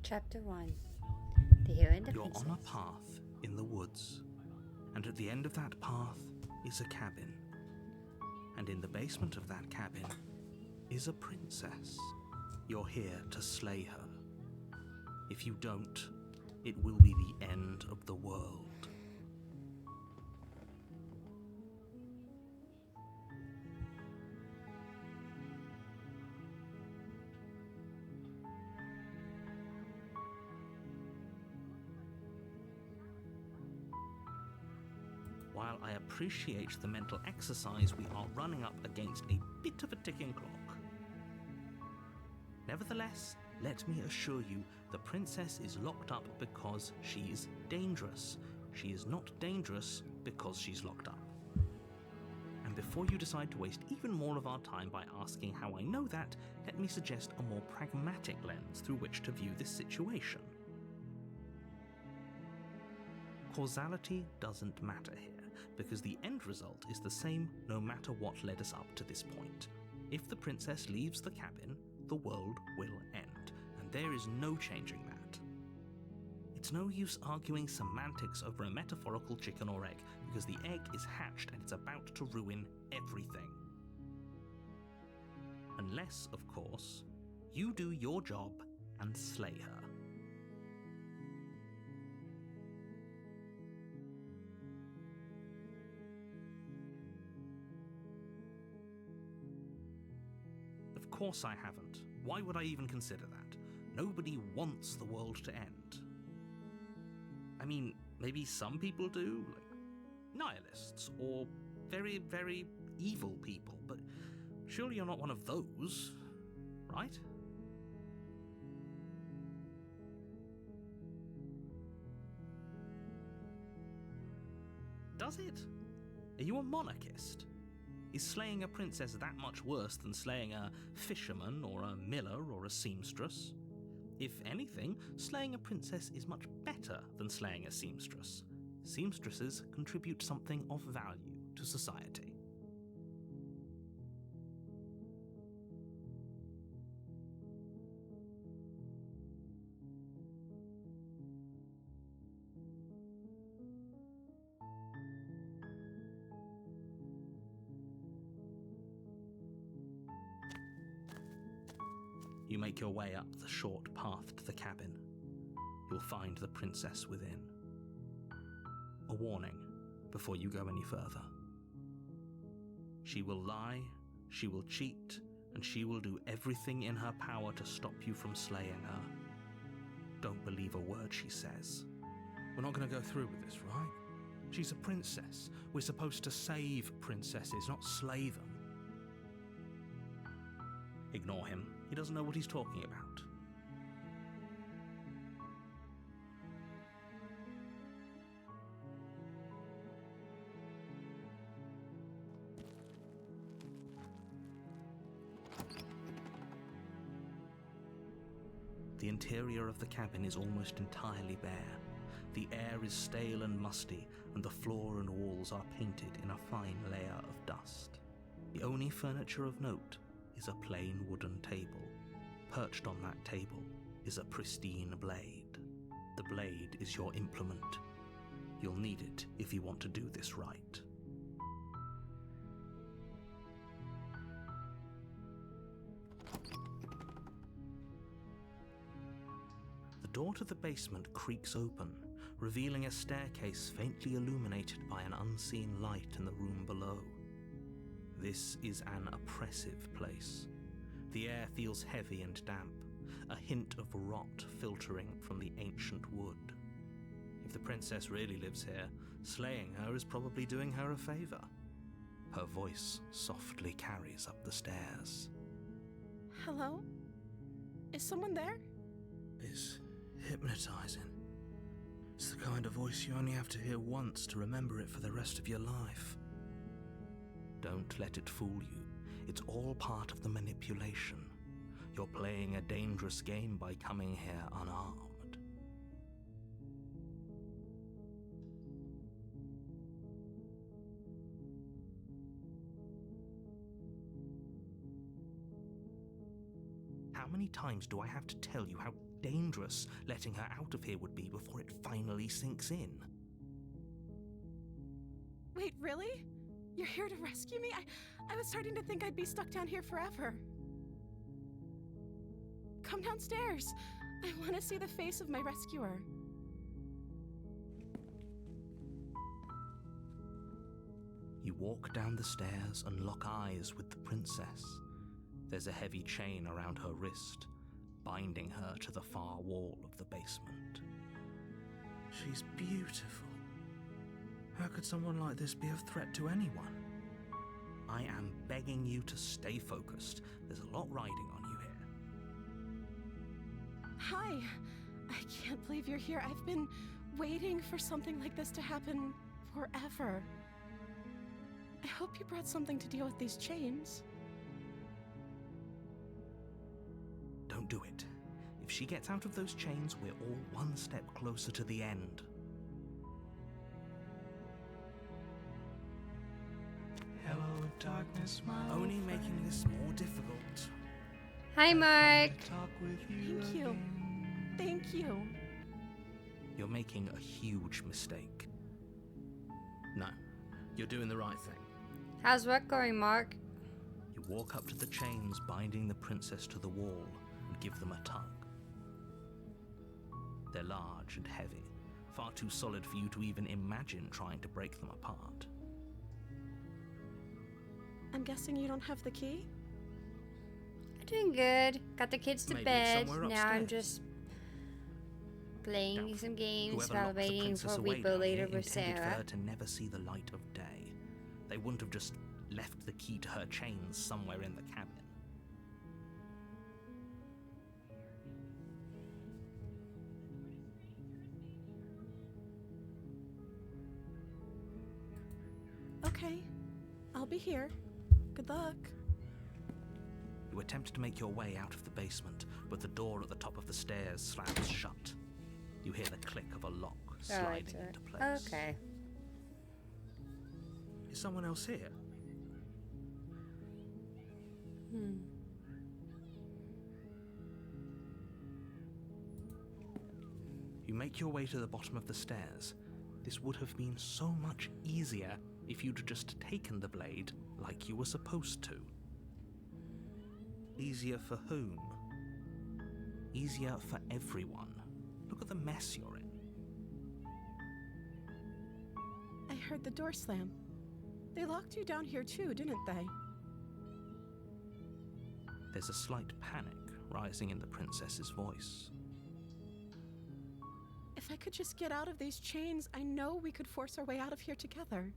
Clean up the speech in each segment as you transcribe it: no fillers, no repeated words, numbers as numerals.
Chapter 1. The Hero and the You're Princess. on a path in the woods, and at the end of that path is a cabin. And in the basement of that cabin is a princess. You're here to slay her. If you don't, it will be the end of the world. While I appreciate the mental exercise, we are running up against a bit of a ticking clock. Nevertheless, let me assure you, the princess is locked up because she's dangerous. She is not dangerous because she's locked up. And before you decide to waste even more of our time by asking how I know that, let me suggest a more pragmatic lens through which to view this situation. Causality doesn't matter here, because the end result is the same no matter what led us up to this point. If the princess leaves the cabin, the world will end, and there is no changing that. It's no use arguing semantics over a metaphorical chicken or egg, because the egg is hatched and it's about to ruin everything. Unless, of course, you do your job and slay her. Of course I haven't. Why would I even consider that? Nobody wants the world to end. I mean, maybe some people do, like nihilists, or very, very evil people, but surely you're not one of those, right? Does it? Are you a monarchist? Is slaying a princess that much worse than slaying a fisherman or a miller or a seamstress? If anything, slaying a princess is much better than slaying a seamstress. Seamstresses contribute something of value to society. You make your way up the short path to the cabin. You'll find the princess within. A warning before you go any further. She will lie, she will cheat, and she will do everything in her power to stop you from slaying her. Don't believe a word she says. We're not going to go through with this, right? She's a princess. We're supposed to save princesses, not slay them. Ignore him. He doesn't know what he's talking about. The interior of the cabin is almost entirely bare. The air is stale and musty, and the floor and walls are painted in a fine layer of dust. The only furniture of note is a plain wooden table. Perched on that table is a pristine blade. The blade is your implement. You'll need it if you want to do this right. The door to the basement creaks open, revealing a staircase faintly illuminated by an unseen light in the room below. This is an oppressive place. The air feels heavy and damp, a hint of rot filtering from the ancient wood. If the princess really lives here, slaying her is probably doing her a favor. Her voice softly carries up the stairs. Hello? Is someone there? It's hypnotizing. It's the kind of voice you only have to hear once to remember it for the rest of your life. Don't let it fool you. It's all part of the manipulation. You're playing a dangerous game by coming here unarmed. How many times do I have to tell you how dangerous letting her out of here would be before it finally sinks in. Wait, really? You're here to rescue me? I was starting to think I'd be stuck down here forever. Come downstairs. I want to see the face of my rescuer. You walk down the stairs and lock eyes with the princess. There's a heavy chain around her wrist, binding her to the far wall of the basement. She's beautiful. How could someone like this be of threat to anyone? I am begging you to stay focused. There's a lot riding on you here. Hi. I can't believe you're here. I've been waiting for something like this to happen forever. I hope you brought something to deal with these chains. Don't do it. If she gets out of those chains, we're all one step closer to the end. Hello, darkness, my Only old making friend. this more difficult. Hi, Mark. Talk with you Thank you. again. Thank you. You're making a huge mistake. No, you're doing the right thing. How's work going, Mark? You walk up to the chains binding the princess to the wall and give them a tug. They're large and heavy, far too solid for you to even imagine trying to break them apart. I'm guessing you don't have the key? I'm doing good. Got the kids to Maybe bed. somewhere Now I'm upstairs. just playing Doubtful. some games Whoever while locked the waiting princess for away Weepo down later here with intended for Sarah. her to never see the light of day. They wouldn't have just left the key to her chains somewhere in the cabin. Okay. I'll be here. Good luck. You attempt to make your way out of the basement, but the door at the top of the stairs slams shut. You hear the click of a lock sliding into place. Okay. Is someone else here? You make your way to the bottom of the stairs. This would have been so much easier if you'd just taken the blade like you were supposed to. Easier for whom? Easier for everyone. Look at the mess you're in. I heard the door slam. They locked you down here too, didn't they? There's a slight panic rising in the princess's voice. If I could just get out of these chains, I know we could force our way out of here together.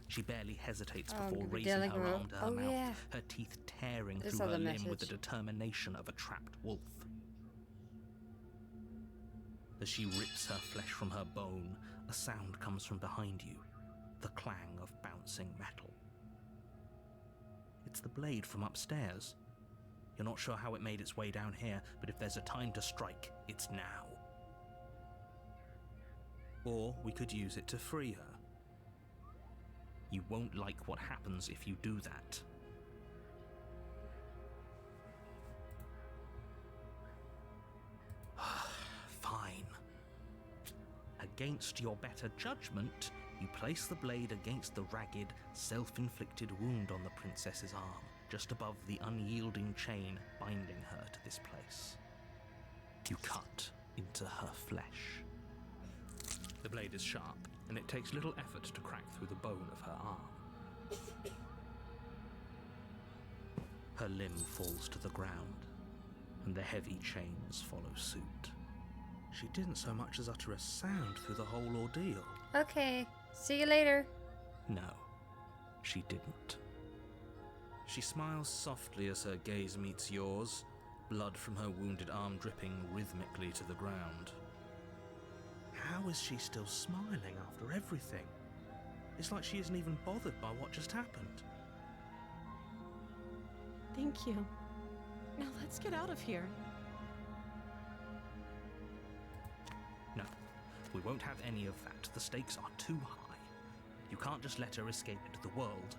She barely hesitates Oh, before the raising dealing her roll. arm to her Oh, mouth, yeah. her teeth tearing Just through saw her the limb with the message. determination of a trapped wolf. As she rips her flesh from her bone, a sound comes from behind you, the clang of bouncing metal. It's the blade from upstairs. You're not sure how it made its way down here, but if there's a time to strike, it's now. Or we could use it to free her. You won't like what happens if you do that. Fine. Against your better judgment, you place the blade against the ragged, self-inflicted wound on the princess's arm, just above the unyielding chain binding her to this place. You cut into her flesh. The blade is sharp, and it takes little effort to crack through the bone of her arm. Her limb falls to the ground, and the heavy chains follow suit. She didn't so much as utter a sound through the whole ordeal. Okay. See you later. No, she didn't. She smiles softly as her gaze meets yours, blood from her wounded arm dripping rhythmically to the ground. How is she still smiling after everything? It's like she isn't even bothered by what just happened. Thank you. Now let's get out of here. No, we won't have any of that. The stakes are too high. You can't just let her escape into the world.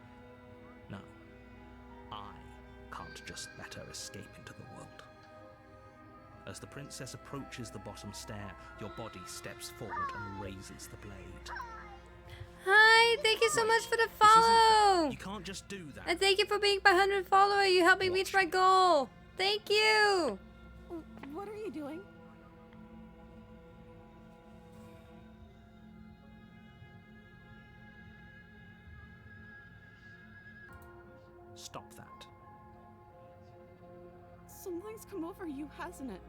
No, I can't just let her escape into the world. As the princess approaches the bottom stair, your body steps forward and raises the blade. Hi, thank you so much for the This isn't fair. follow. You can't just do that. And thank you for being my 100 follower. You helped me reach my goal. Thank you. What are you doing? Stop that. Something's come over you, hasn't it?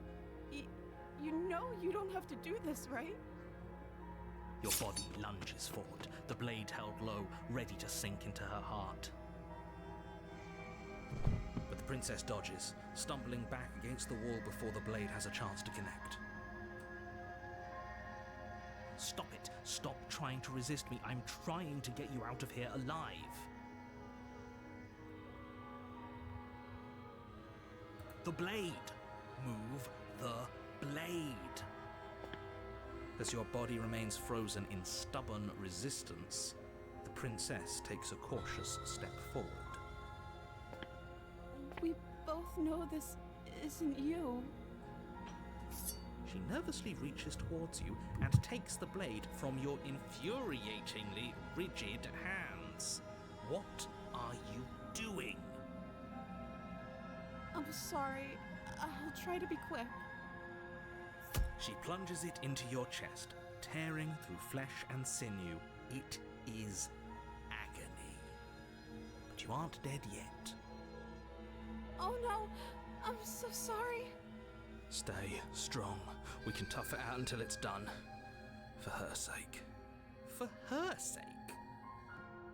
You know you don't have to do this, right? Your body lunges forward, the blade held low, ready to sink into her heart. But the princess dodges, stumbling back against the wall before the blade has a chance to connect. Stop it. Stop trying to resist me. I'm trying to get you out of here alive. The blade. Move the blade. As your body remains frozen in stubborn resistance, the princess takes a cautious step forward. We both know this isn't you. She nervously reaches towards you and takes the blade from your infuriatingly rigid hands. What are you doing? I'm sorry. I'll try to be quick. She plunges it into your chest, tearing through flesh and sinew. It is agony. But you aren't dead yet. Oh no, I'm so sorry. Stay strong. We can tough it out until it's done. For her sake. For her sake?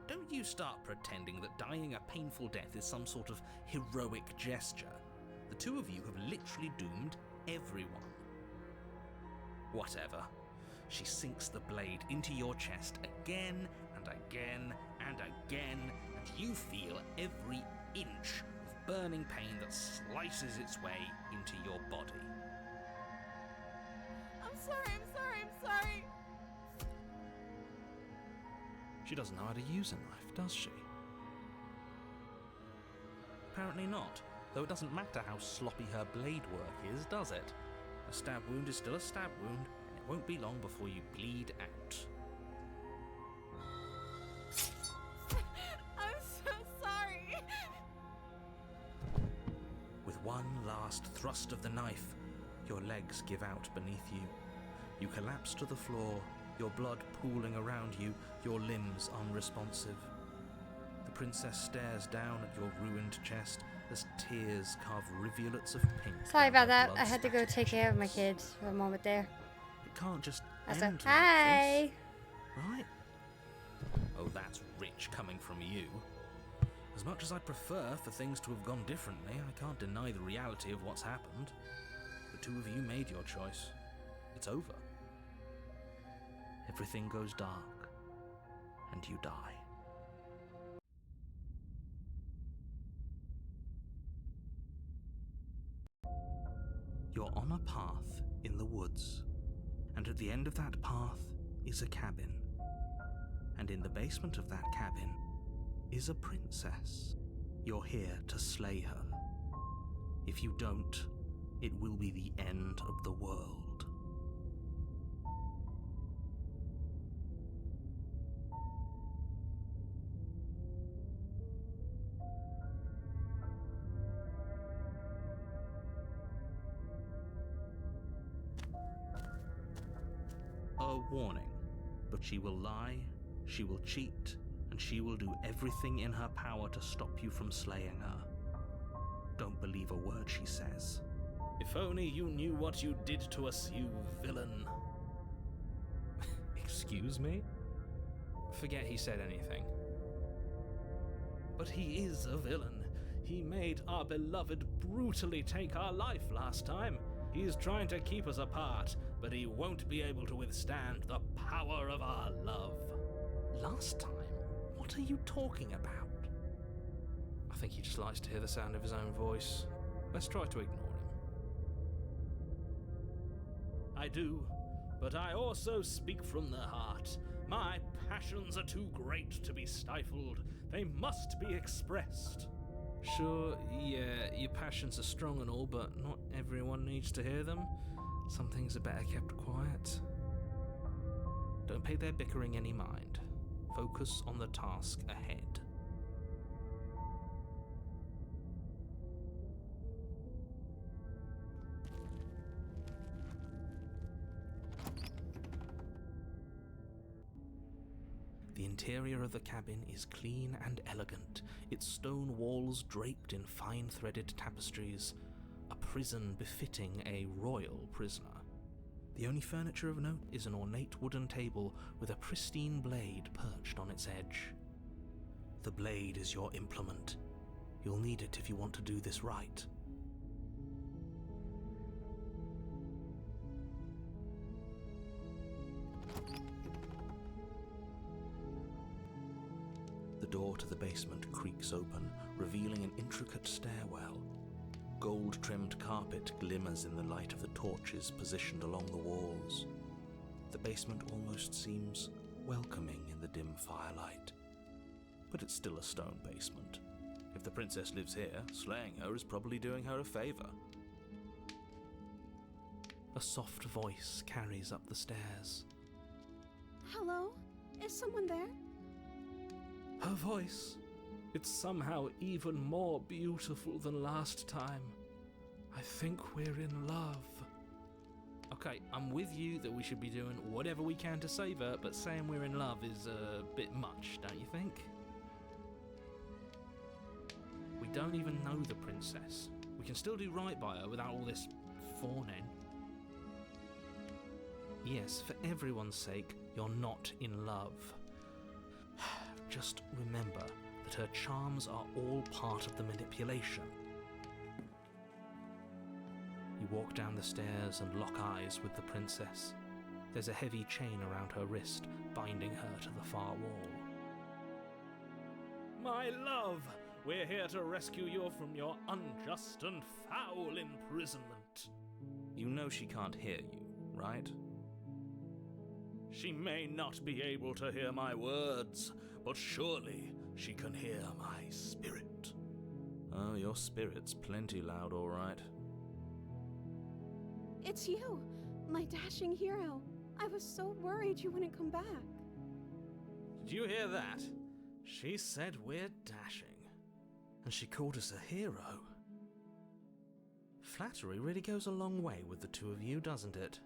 Don't you start pretending that dying a painful death is some sort of heroic gesture. The two of you have literally doomed everyone. Whatever. She sinks the blade into your chest again and again and again, and you feel every inch of burning pain that slices its way into your body. I'm sorry. She doesn't know how to use a knife, does she? Apparently not, though it doesn't matter how sloppy her blade work is, does it? A stab wound is still a stab wound, and it won't be long before you bleed out. I'm so sorry. With one last thrust of the knife, your legs give out beneath you. You collapse to the floor, your blood pooling around you, your limbs unresponsive. The princess stares down at your ruined chest as tears carve rivulets of pink. Sorry down about her that. I had to go blood-spattered take care of my cheeks. kids for a moment there. It can't just I end said, like hi. this, right? Oh, that's rich coming from you. As much as I prefer for things to have gone differently, I can't deny the reality of what's happened. The two of you made your choice. It's over. Everything goes dark, and you die. You're on a path in the woods, and at the end of that path is a cabin. And in the basement of that cabin is a princess. You're here to slay her. If you don't, it will be the end of the world. A warning, but she will lie, she will cheat, and she will do everything in her power to stop you from slaying her. Don't believe a word she says. If only you knew what you did to us, you villain. Excuse me? Forget he said anything. But he is a villain. He made our beloved brutally take our life last time. He's trying to keep us apart, but he won't be able to withstand the power of our love. Last time? What are you talking about? I think he just likes to hear the sound of his own voice. Let's try to ignore him. I do, but I also speak from the heart. My passions are too great to be stifled. They must be expressed. Sure, yeah, your passions are strong and all, but not everyone needs to hear them. Some things are better kept quiet. Don't pay their bickering any mind. Focus on the task ahead. The interior of the cabin is clean and elegant, its stone walls draped in fine-threaded tapestries, a prison befitting a royal prisoner. The only furniture of note is an ornate wooden table with a pristine blade perched on its edge. The blade is your implement. You'll need it if you want to do this right. The door to the basement creaks open, revealing an intricate stairwell. Gold-trimmed carpet glimmers in the light of the torches positioned along the walls. The basement almost seems welcoming in the dim firelight. But it's still a stone basement. If the princess lives here, slaying her is probably doing her a favor. A soft voice carries up the stairs. Hello? Is someone there? Her voice. It's somehow even more beautiful than last time. I think we're in love. Okay, I'm with you that we should be doing whatever we can to save her, but saying we're in love is a bit much, don't you think? We don't even know the princess. We can still do right by her without all this fawning. Yes, for everyone's sake, you're not in love. Just remember that her charms are all part of the manipulation. You walk down the stairs and lock eyes with the princess. There's a heavy chain around her wrist, binding her to the far wall. My love, we're here to rescue you from your unjust and foul imprisonment. You know she can't hear you, right? She may not be able to hear my words, but surely she can hear my spirit. Oh, your spirit's plenty loud, all right. It's you, my dashing hero. I was so worried you wouldn't come back. Did you hear that? She said we're dashing. And she called us a hero. Flattery really goes a long way with the two of you, doesn't it?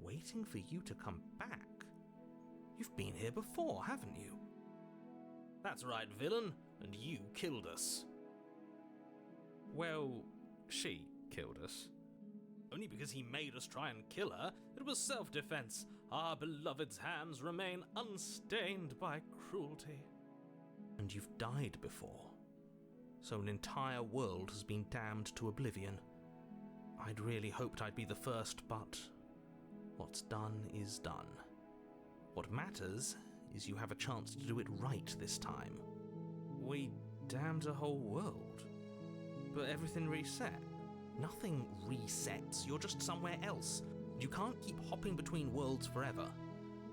Waiting for you to come back? You've been here before, haven't you? That's right, villain, and you killed us. Well, she killed us. Only because he made us try and kill her. It was self-defense. Our beloved's hands remain unstained by cruelty. And you've died before. So an entire world has been damned to oblivion. I'd really hoped I'd be the first, but what's done is done. What matters is you have a chance to do it right this time. We damned a whole world, but everything reset. Nothing resets, you're just somewhere else. You can't keep hopping between worlds forever,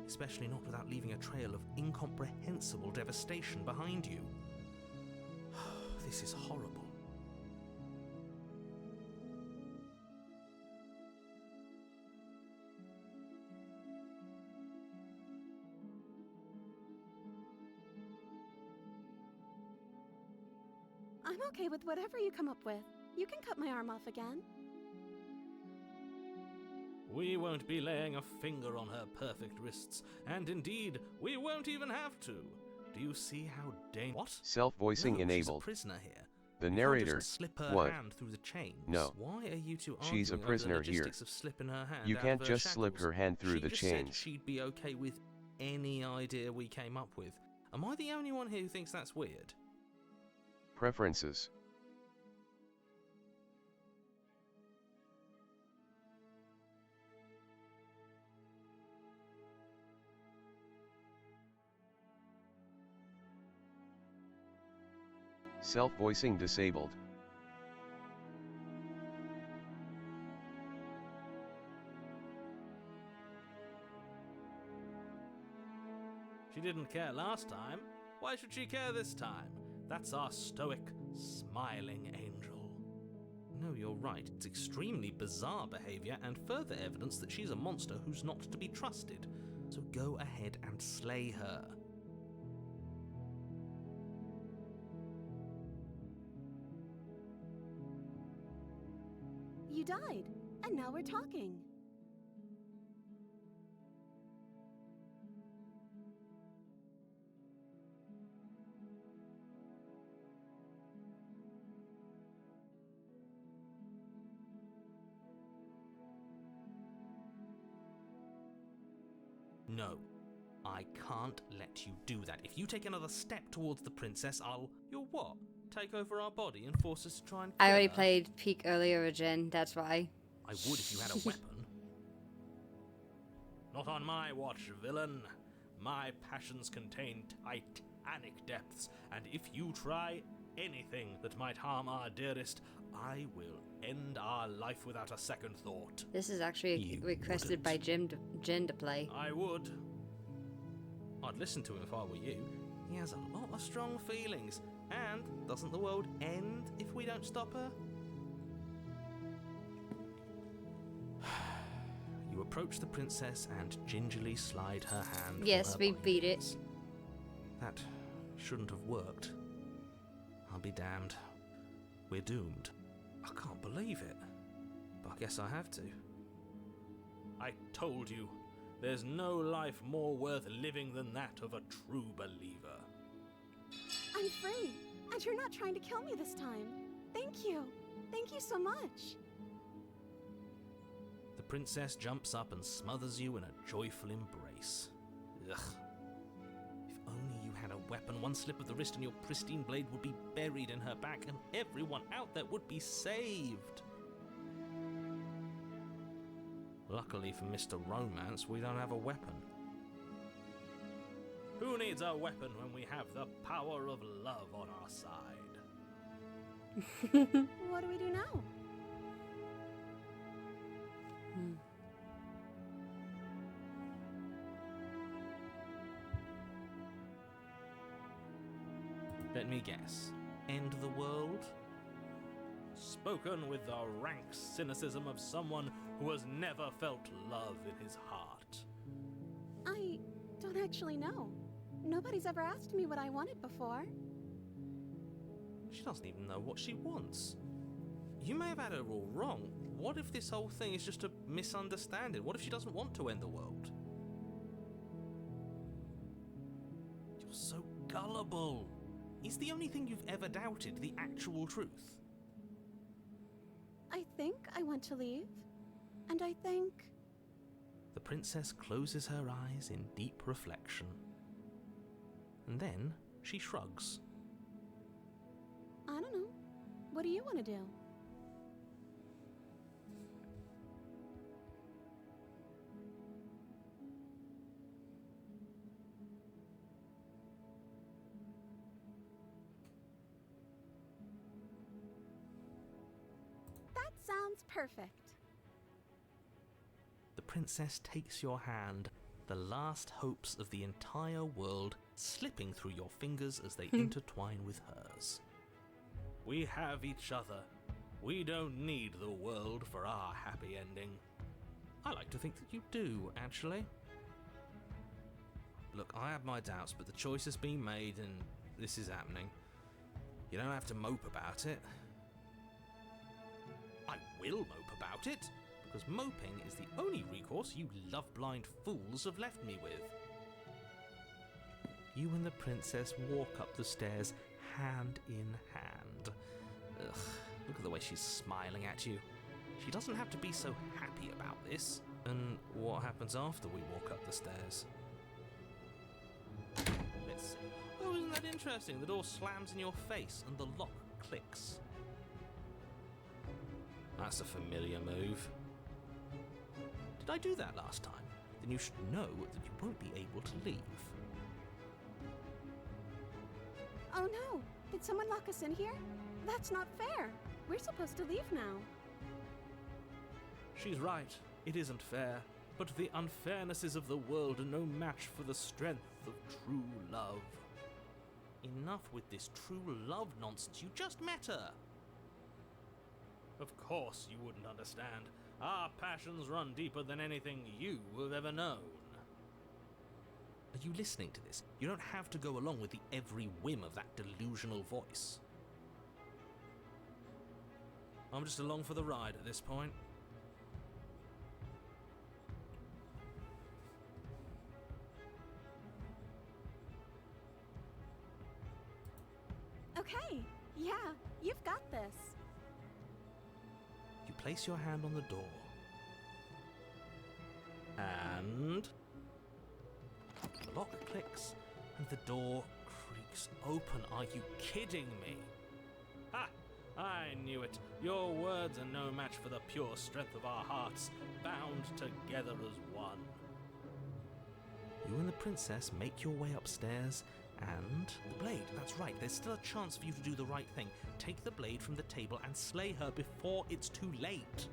especially not without leaving a trail of incomprehensible devastation behind you. This is horrible. I'm okay with whatever you come up with. You can cut my arm off again. We won't be laying a finger on her perfect wrists, and indeed, we won't even have to. Do you see how dangerous? What? Self-voicing No, enabled. She's a prisoner here. The You can't narrator. just slip her What? hand through the chains. No. Why are you two She's a arguing over prisoner the here. logistics of slipping her hand You out can't of her just slip shackles? her hand through She the just said chains. she'd be okay with any idea we came up with. Am I the only one here who thinks that's weird? Preferences. Self-voicing disabled. She didn't care last time. Why should she care this time? That's our stoic, smiling angel. No, you're right. It's extremely bizarre behavior and further evidence that she's a monster who's not to be trusted. So go ahead and slay her. You died, and now we're talking. No, I can't let you do that. If you take another step towards the princess, You'll what? Take over our body and force us to try and kill I already her? played Peak earlier with Jen, that's why. I would if you had a weapon. Not on my watch, villain. My passions contain titanic depths, and if you try anything that might harm our dearest, I will end our life without a second thought. This is actually You requested by Jen to play. I would. I'd listen to him if I were you. He has a lot of strong feelings, and doesn't the world end if we don't stop her? You approach the princess and gingerly slide her hand. from Yes, her we beat it. pockets. That shouldn't have worked. I'll be damned. We're doomed. I can't believe it. But I guess I have to. I told you, there's no life more worth living than that of a true believer. I'm free, and you're not trying to kill me this time. Thank you. Thank you so much. The princess jumps up and smothers you in a joyful embrace. Ugh. If only you had a weapon, one slip of the wrist and your pristine blade would be buried in her back, and everyone out there would be saved. Luckily for Mr. Romance, we don't have a weapon. Who needs a weapon when we have the power of love on our side? What do we do now? Let me guess. End the world? Spoken with the rank cynicism of someone who has never felt love in his heart. I don't actually know. Nobody's ever asked me what I wanted before. She doesn't even know what she wants. You may have had her all wrong. What if this whole thing is just a misunderstanding? What if she doesn't want to end the world? You're so gullible. Is the only thing you've ever doubted the actual truth? I think I want to leave. And I think... The princess closes her eyes in deep reflection. And then she shrugs. I don't know. What do you want to do? That sounds perfect. The princess takes your hand, the last hopes of the entire world slipping through your fingers as they intertwine with hers. We have each other. We don't need the world for our happy ending. I like to think that you do, actually. Look, I have my doubts, but the choice has been made and this is happening. You don't have to mope about it. I will mope about it, because moping is the only recourse you love-blind fools have left me with. You and the princess walk up the stairs hand in hand. Ugh, look at the way she's smiling at you. She doesn't have to be so happy about this. And what happens after we walk up the stairs? Let's see. Oh, isn't that interesting? The door slams in your face and the lock clicks. That's a familiar move. Did I do that last time? Then you should know that you won't be able to leave. Oh no! Did someone lock us in here? That's not fair. We're supposed to leave now. She's right. It isn't fair. But the unfairnesses of the world are no match for the strength of true love. Enough with this true love nonsense. You just met her. Of course you wouldn't understand. Our passions run deeper than anything you have ever known. Are you listening to this? You don't have to go along with the every whim of that delusional voice. I'm just along for the ride at this point. Okay, yeah, you've got this. You place your hand on the door. And the lock clicks and the door creaks open. Are you kidding me? Ha! I knew it. Your words are no match for the pure strength of our hearts, bound together as one. You and the princess make your way upstairs, and the blade. That's right, there's still a chance for you to do the right thing. Take the blade from the table and slay her before it's too late.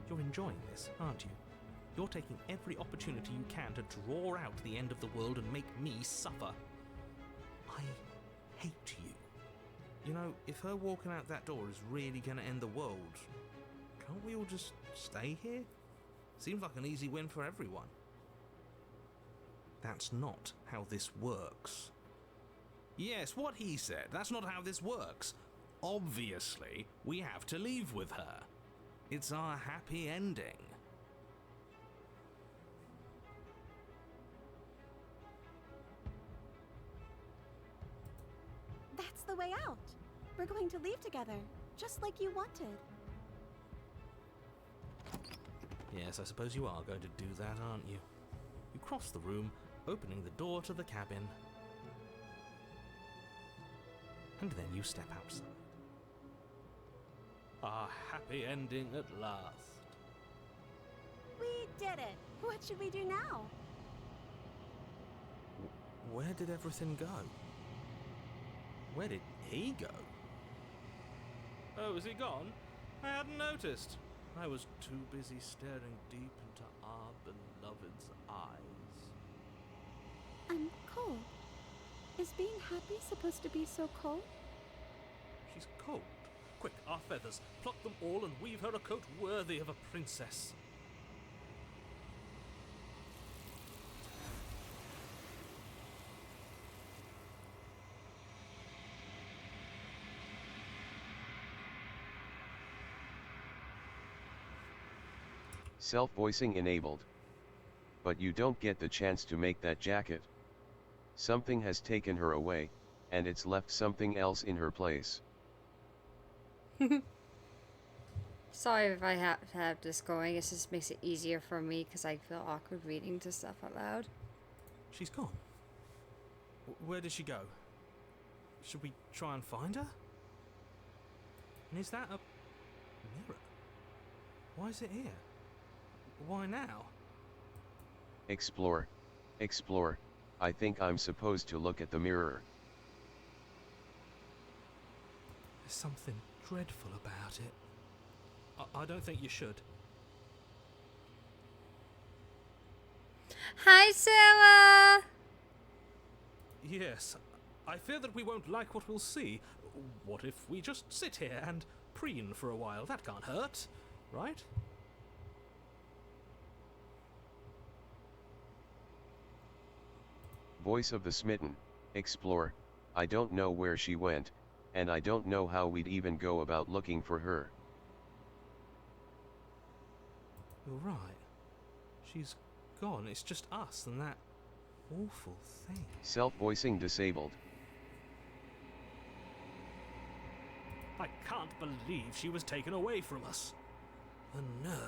You're enjoying this, aren't you? You're taking every opportunity you can to draw out the end of the world and make me suffer. I hate you. You know, if her walking out that door is really going to end the world, can't we all just stay here? Seems like an easy win for everyone. That's not how this works. Yes, what he said. That's not how this works. Obviously, we have to leave with her. It's our happy ending. That's the way out. We're going to leave together, just like you wanted. Yes, I suppose you are going to do that, aren't you? You cross the room, opening the door to the cabin. And then you step outside. Our happy ending at last. We did it. What should we do now? Where did everything go? Where did he go? Oh, is he gone? I hadn't noticed. I was too busy staring deep into our beloved's eyes. I'm cold. Is being happy supposed to be so cold? She's cold. Quick, our feathers. Pluck them all and weave her a coat worthy of a princess. Self-voicing enabled. But you don't get the chance to make that jacket. Something has taken her away, and it's left something else in her place. Sorry if I have to have this going. It just makes it easier for me because I feel awkward reading to stuff out loud. She's gone. Where did she go? Should we try and find her? And is that a mirror? Why is it here? Why now? Explore. Explore. I think I'm supposed to look at the mirror. There's something dreadful about it. I don't think you should. Hi, Sarah! Yes, I fear that we won't like what we'll see. What if we just sit here and preen for a while? That can't hurt, right? Voice of the smitten. Explore. I don't know where she went, and I don't know how we'd even go about looking for her. You're right. She's gone. It's just us and that awful thing. Self-voicing disabled. I can't believe she was taken away from us. The nerve.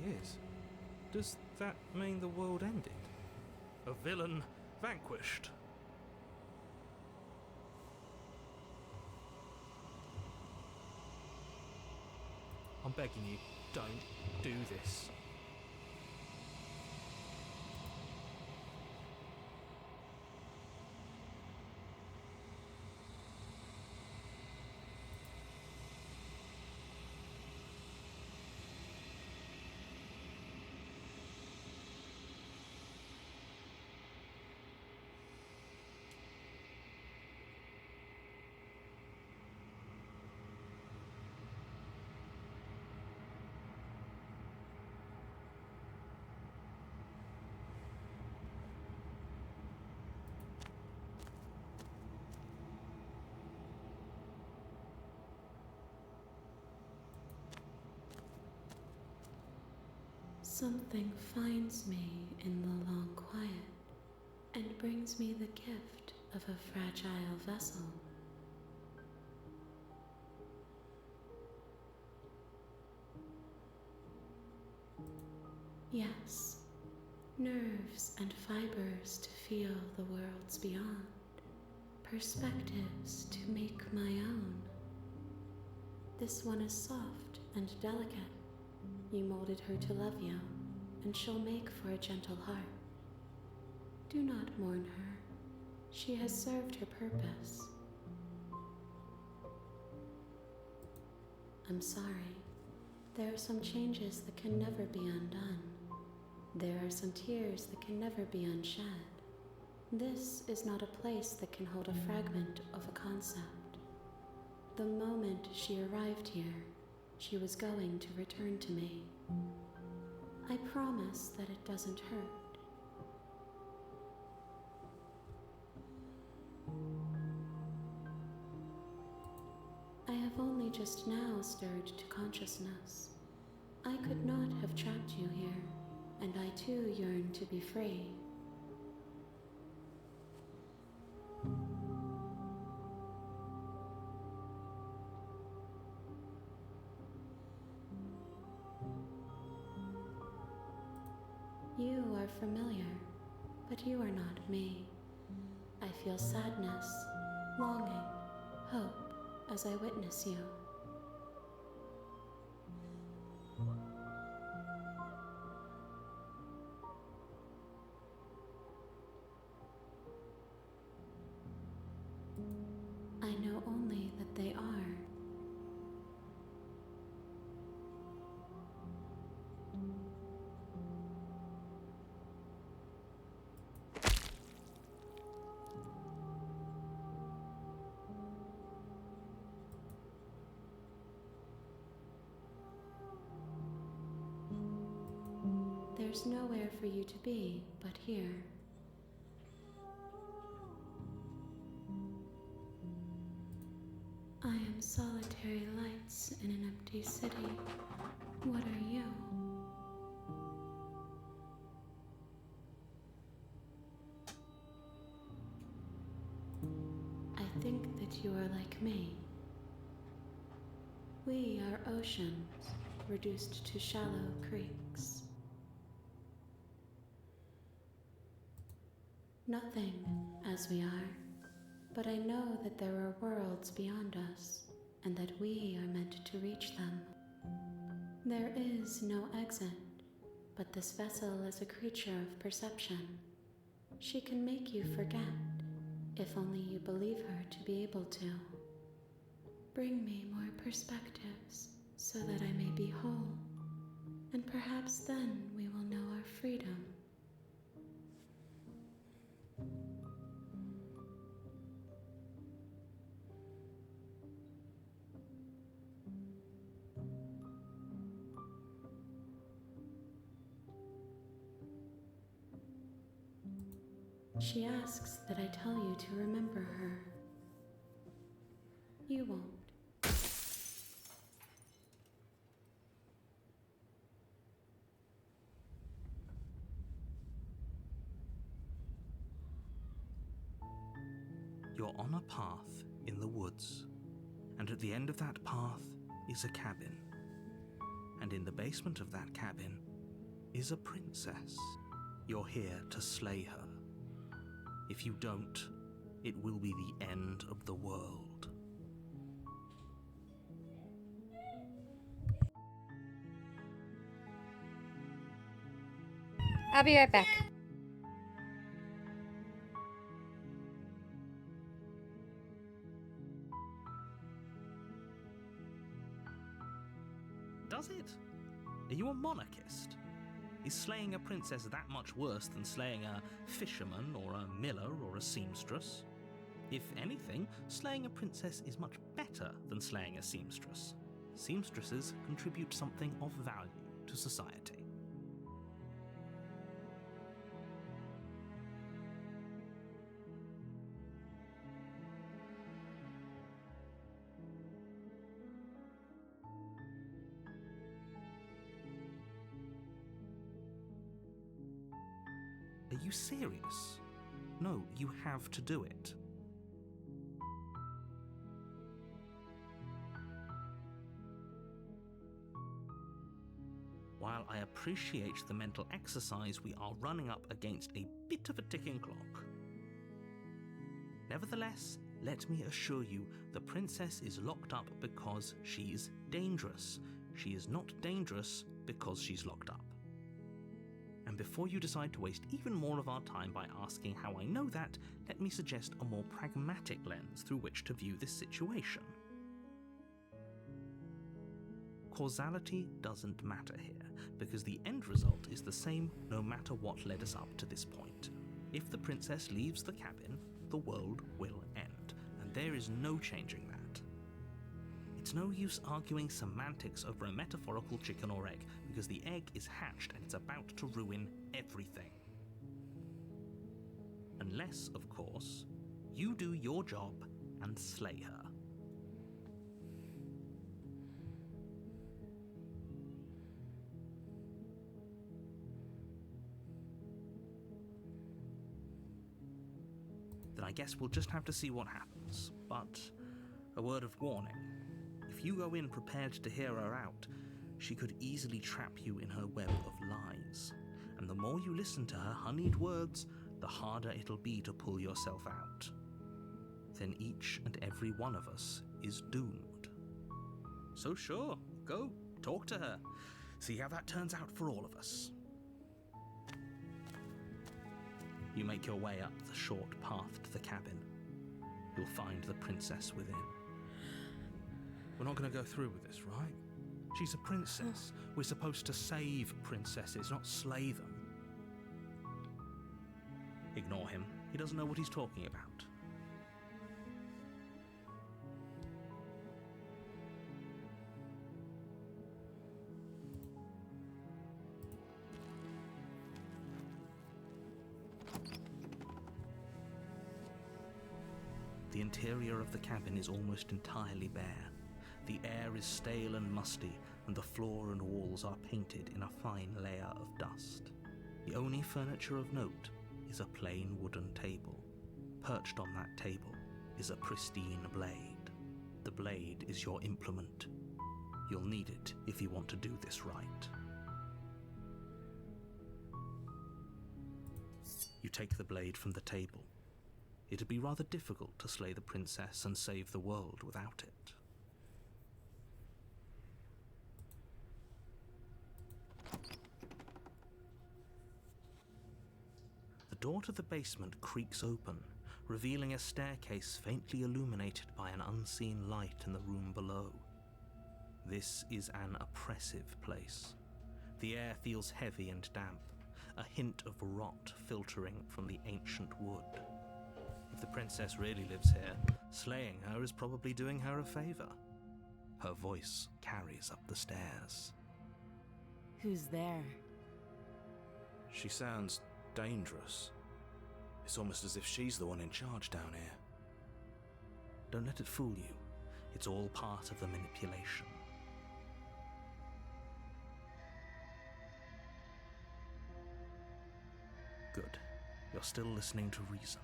He is. Does that mean the world ended? A villain vanquished. I'm begging you, don't do this. Something finds me in the long quiet and brings me the gift of a fragile vessel. Yes, nerves and fibers to feel the worlds beyond, perspectives to make my own. This one is soft and delicate. You molded her to love you, and she'll make for a gentle heart. Do not mourn her. She has served her purpose. I'm sorry. There are some changes that can never be undone. There are some tears that can never be unshed. This is not a place that can hold a fragment of a concept. The moment she arrived here, she was going to return to me. I promise that it doesn't hurt. I have only just now stirred to consciousness. I could not have trapped you here, and I too yearn to be free. You are familiar, but you are not me. I feel sadness, longing, hope as I witness you. I know only that they are. There's nowhere for you to be but here. I am solitary lights in an empty city. What are you? I think that you are like me. We are oceans, reduced to shallow creeks. Nothing as we are, but I know that there are worlds beyond us, and that we are meant to reach them. There is no exit, but this vessel is a creature of perception. She can make you forget, if only you believe her to be able to. Bring me more perspectives, so that I may be whole, and perhaps then we will know our freedom. She asks that I tell you to remember her. You won't. You're on a path in the woods, and at the end of that path is a cabin. And in the basement of that cabin is a princess. You're here to slay her. If you don't, it will be the end of the world. I'll be right back. Does it? Are you a monarchist? Is slaying a princess that much worse than slaying a fisherman or a miller or a seamstress? If anything, slaying a princess is much better than slaying a seamstress. Seamstresses contribute something of value to society. you serious? No, you have to do it. While I appreciate the mental exercise, we are running up against a bit of a ticking clock. Nevertheless, let me assure you, the princess is locked up because she's dangerous. She is not dangerous because she's locked up. And before you decide to waste even more of our time by asking how I know that, let me suggest a more pragmatic lens through which to view this situation. Causality doesn't matter here, because the end result is the same no matter what led us up to this point. If the princess leaves the cabin, the world will end, and there is no changing that. It's no use arguing semantics over a metaphorical chicken or egg, because the egg is hatched and it's about to ruin everything. Unless, of course, you do your job and slay her. Then I guess we'll just have to see what happens. But a word of warning. If you go in prepared to hear her out, she could easily trap you in her web of lies. And the more you listen to her honeyed words, the harder it'll be to pull yourself out. Then each and every one of us is doomed. So sure, go, talk to her. See how that turns out for all of us. You make your way up the short path to the cabin. You'll find the princess within. We're not going to go through with this, right? She's a princess. We're supposed to save princesses, not slay them. Ignore him. He doesn't know what he's talking about. The interior of the cabin is almost entirely bare. The air is stale and musty, and the floor and walls are painted in a fine layer of dust. The only furniture of note is a plain wooden table. Perched on that table is a pristine blade. The blade is your implement. You'll need it if you want to do this right. You take the blade from the table. It'd be rather difficult to slay the princess and save the world without it. The door to the basement creaks open, revealing a staircase faintly illuminated by an unseen light in the room below. This is an oppressive place. The air feels heavy and damp, a hint of rot filtering from the ancient wood. If the princess really lives here, slaying her is probably doing her a favor. Her voice carries up the stairs. Who's there? She sounds dangerous. It's almost as if she's the one in charge down here. Don't let it fool you. It's all part of the manipulation. Good. You're still listening to reason.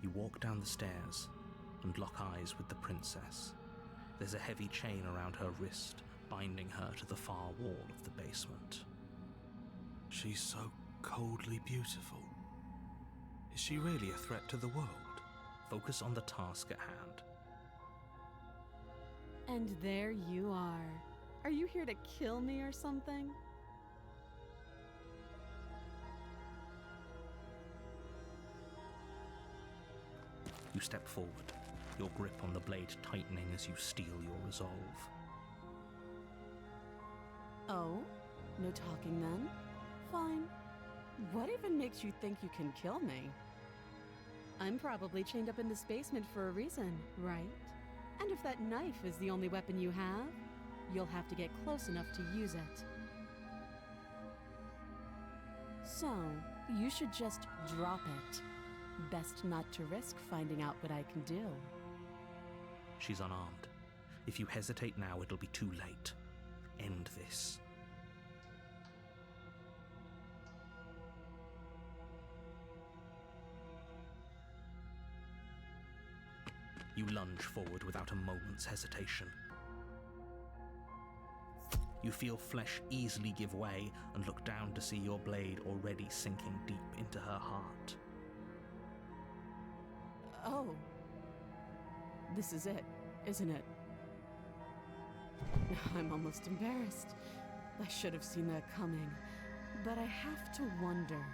You walk down the stairs and lock eyes with the princess. There's a heavy chain around her wrist, binding her to the far wall of the basement. She's so coldly beautiful. Is she really a threat to the world? Focus on the task at hand. And there you are. Are you here to kill me or something? You step forward, your grip on the blade tightening as you steel your resolve. Oh? No talking then? Fine. What even makes you think you can kill me? I'm probably chained up in this basement for a reason, right? And if that knife is the only weapon you have, you'll have to get close enough to use it. So, you should just drop it. Best not to risk finding out what I can do. She's unarmed. If you hesitate now, it'll be too late. End this. You lunge forward without a moment's hesitation. You feel flesh easily give way and look down to see your blade already sinking deep into her heart. Oh. This is it, isn't it? I'm almost embarrassed. I should have seen that coming. But I have to wonder,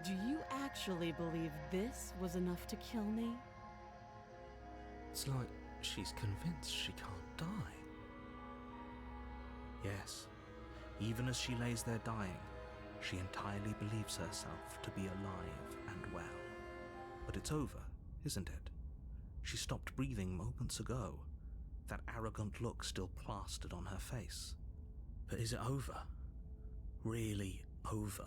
do you actually believe this was enough to kill me? It's like she's convinced she can't die. Yes, even as she lays there dying, she entirely believes herself to be alive and well. But it's over, isn't it? She stopped breathing moments ago, that arrogant look still plastered on her face. But is it over? Really over?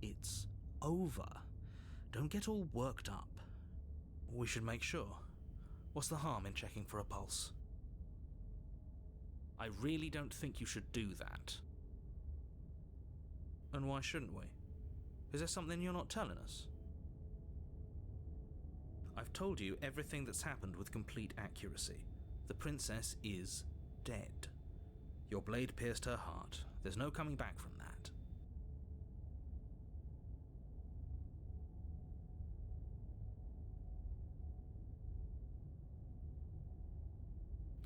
It's over. Don't get all worked up. We should make sure. What's the harm in checking for a pulse? I really don't think you should do that. And why shouldn't we? Is there something you're not telling us? I've told you everything that's happened with complete accuracy. The princess is dead. Your blade pierced her heart. There's no coming back from that.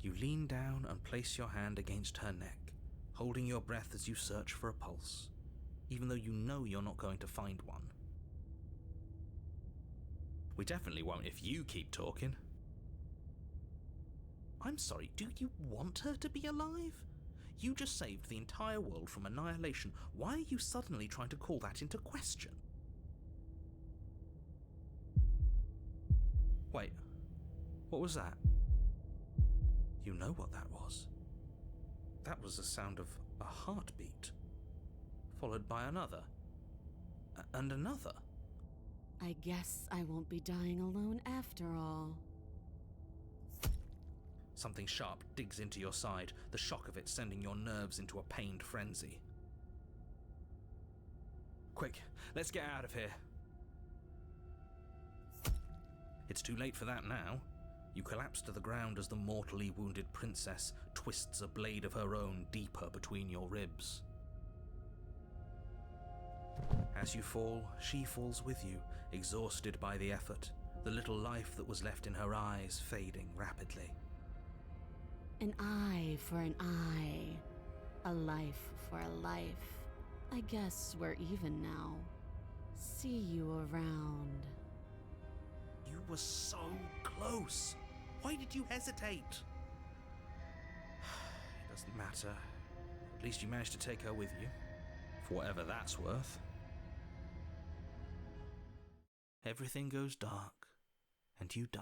You lean down and place your hand against her neck, holding your breath as you search for a pulse, even though you know you're not going to find one. We definitely won't if you keep talking. I'm sorry, do you want her to be alive? You just saved the entire world from annihilation. Why are you suddenly trying to call that into question? Wait, what was that? You know what that was. That was the sound of a heartbeat, followed by another, and another. I guess I won't be dying alone after all. Something sharp digs into your side, the shock of it sending your nerves into a pained frenzy. Quick, let's get out of here. It's too late for that now. You collapse to the ground as the mortally wounded princess twists a blade of her own deeper between your ribs. As you fall, she falls with you, exhausted by the effort, the little life that was left in her eyes fading rapidly. An eye for an eye. A life for a life. I guess we're even now. See you around. You were so close. Why did you hesitate? It doesn't matter. At least you managed to take her with you. For whatever that's worth. Everything goes dark, and you die.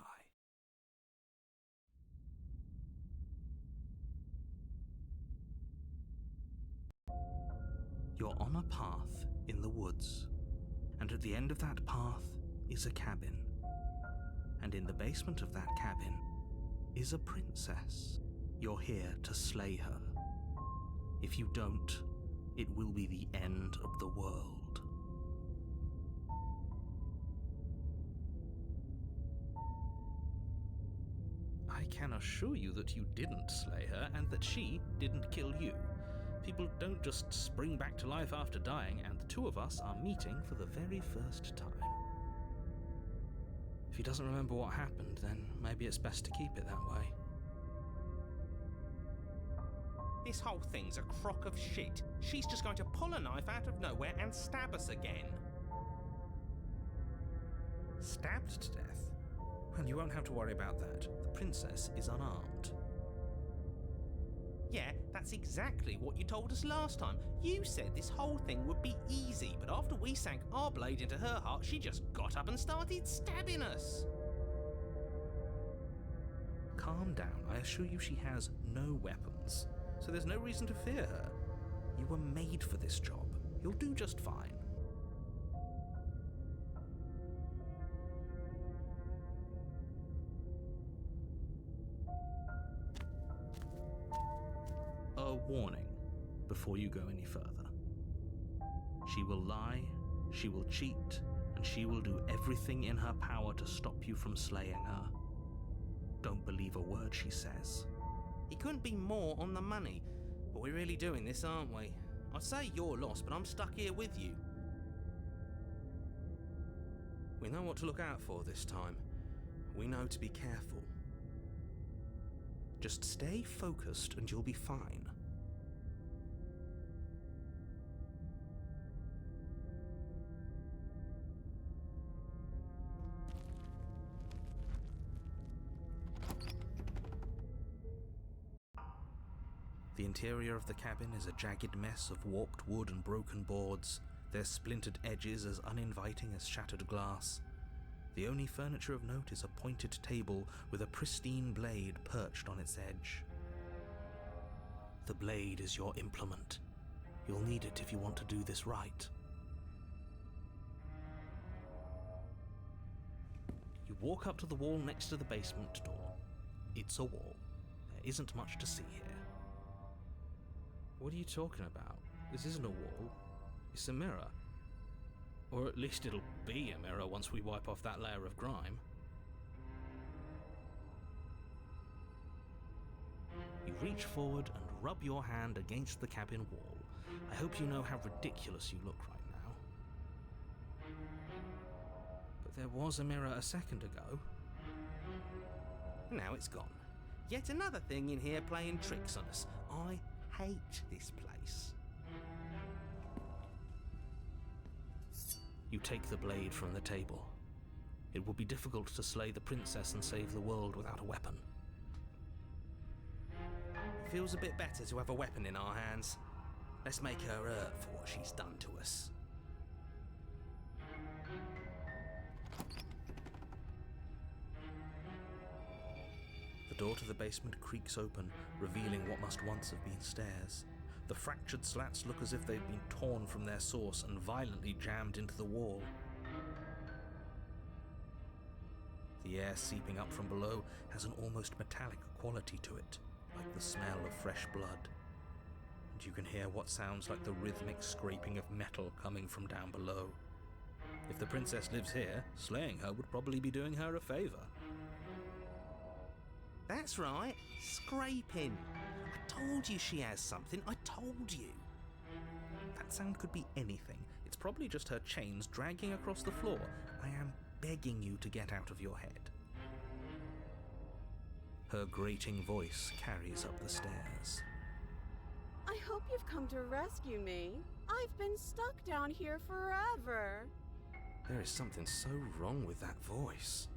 You're on a path in the woods, and at the end of that path is a cabin. And in the basement of that cabin is a princess. You're here to slay her. If you don't, it will be the end of the world. I can assure you that you didn't slay her and that she didn't kill you. People don't just spring back to life after dying, and the two of us are meeting for the very first time. If he doesn't remember what happened, then maybe it's best to keep it that way. This whole thing's a crock of shit. She's just going to pull a knife out of nowhere and stab us again. Stabbed to death? Well, you won't have to worry about that. The princess is unarmed. Yeah, that's exactly what you told us last time. You said this whole thing would be easy, but after we sank our blade into her heart, she just got up and started stabbing us. Calm down. I assure you she has no weapons, so there's no reason to fear her. You were made for this job. You'll do just fine. warning before you go any further. She will lie, she will cheat, and she will do everything in her power to stop you from slaying her. Don't believe a word she says. He couldn't be more on the money. But we're really doing this, aren't we? I'd say you're lost, but I'm stuck here with you. We know what to look out for this time. We know to be careful. Just stay focused and you'll be fine. The interior of the cabin is a jagged mess of warped wood and broken boards, their splintered edges as uninviting as shattered glass. The only furniture of note is a pointed table with a pristine blade perched on its edge. The blade is your implement. You'll need it if you want to do this right. You walk up to the wall next to the basement door. It's a wall. There isn't much to see here. What are you talking about? This isn't a wall. It's a mirror. Or at least it'll be a mirror once we wipe off that layer of grime. You reach forward and rub your hand against the cabin wall. I hope you know how ridiculous you look right now. But there was a mirror a second ago. Now it's gone. Yet another thing in here playing tricks on us. I hate this place. You take the blade from the table. It will be difficult to slay the princess and save the world without a weapon. It feels a bit better to have a weapon in our hands. Let's make her hurt for what she's done to us. The door to the basement creaks open, revealing what must once have been stairs. The fractured slats look as if they've been torn from their source and violently jammed into the wall. The air seeping up from below has an almost metallic quality to it, like the smell of fresh blood. And you can hear what sounds like the rhythmic scraping of metal coming from down below. If the princess lives here, slaying her would probably be doing her a favor. That's right, scraping. I told you she has something, I told you. That sound could be anything. It's probably just her chains dragging across the floor. I am begging you to get out of your head. Her grating voice carries up the stairs. I hope you've come to rescue me. I've been stuck down here forever. There is something so wrong with that voice.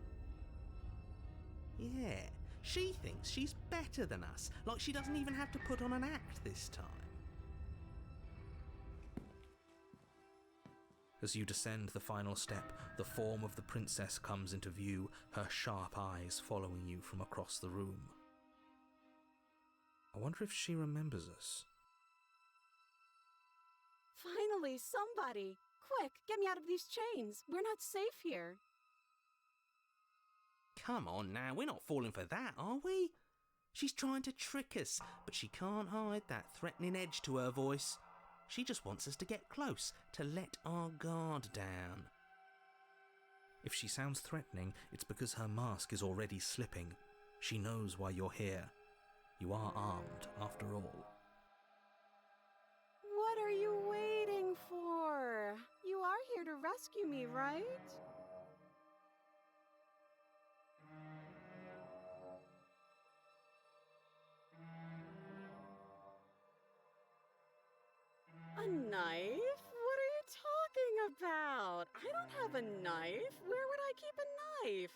Yeah, she thinks she's better than us, like she doesn't even have to put on an act this time. As you descend the final step, the form of the princess comes into view, her sharp eyes following you from across the room. I wonder if she remembers us. Finally, somebody! Quick, get me out of these chains. We're not safe here. Come on now, we're not falling for that, are we? She's trying to trick us, but she can't hide that threatening edge to her voice. She just wants us to get close, to let our guard down. If she sounds threatening, it's because her mask is already slipping. She knows why you're here. You are armed, after all. What are you waiting for? You are here to rescue me, right? A knife? What are you talking about? I don't have a knife. Where would I keep a knife?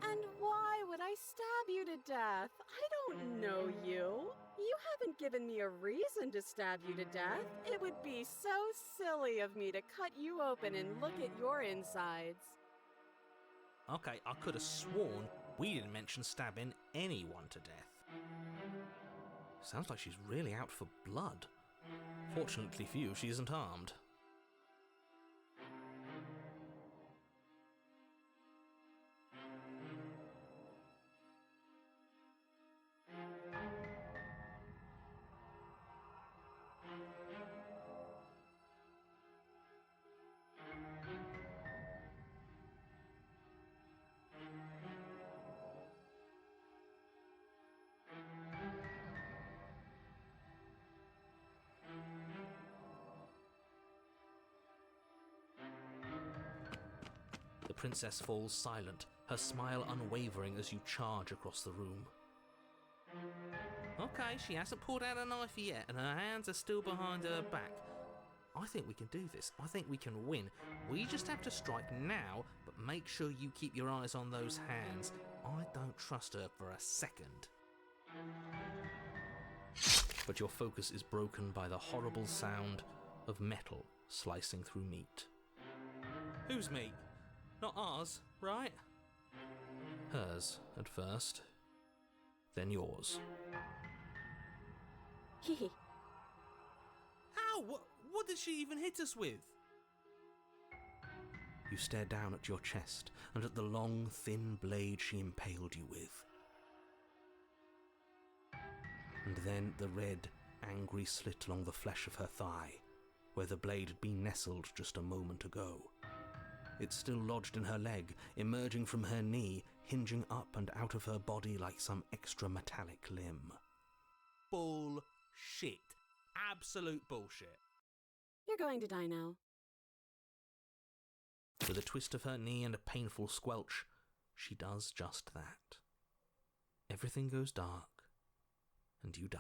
And why would I stab you to death? I don't know you. You haven't given me a reason to stab you to death. It would be so silly of me to cut you open and look at your insides. Okay, I could have sworn we didn't mention stabbing anyone to death. Sounds like she's really out for blood. Fortunately for you, she isn't armed. princess falls silent, her smile unwavering as you charge across the room. Okay, she hasn't pulled out a knife yet, and her hands are still behind her back. I think we can do this. I think we can win. We just have to strike now, but make sure you keep your eyes on those hands. I don't trust her for a second. But your focus is broken by the horrible sound of metal slicing through meat. Whose meat? Not ours, right? Hers at first, then yours. Hee. Ow! What did she even hit us with? You stare down at your chest and at the long, thin blade she impaled you with. And then the red, angry slit along the flesh of her thigh, where the blade had been nestled just a moment ago. It's still lodged in her leg, emerging from her knee, hinging up and out of her body like some extra metallic limb. Bullshit. Absolute bullshit. You're going to die now. With a twist of her knee and a painful squelch, she does just that. Everything goes dark, and you die.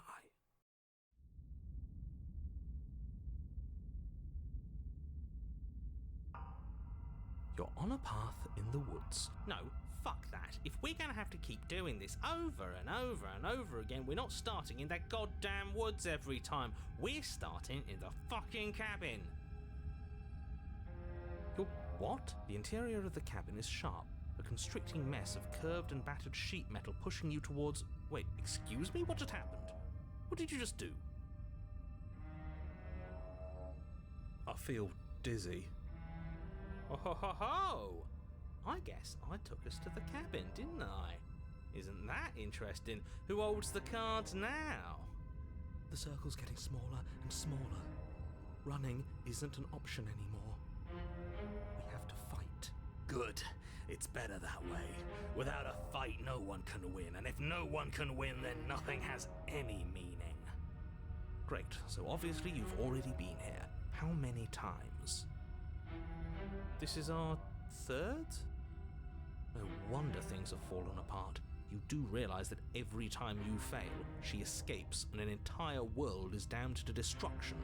You're on a path in the woods. No, fuck that. If we're gonna have to keep doing this over and over and over again, we're not starting in that goddamn woods every time. We're starting in the fucking cabin. You're what? The interior of the cabin is sharp, a constricting mess of curved and battered sheet metal pushing you towards... Wait, excuse me? What just happened? What did you just do? I feel dizzy. Oh ho ho ho! I guess I took us to the cabin, didn't I? Isn't that interesting? Who holds the cards now? The circle's getting smaller and smaller. Running isn't an option anymore. We have to fight. Good. It's better that way. Without a fight, no one can win. And if no one can win, then nothing has any meaning. Great. So obviously you've already been here. How many times? This is our third? No wonder things have fallen apart. You do realize that every time you fail, she escapes and an entire world is damned to destruction,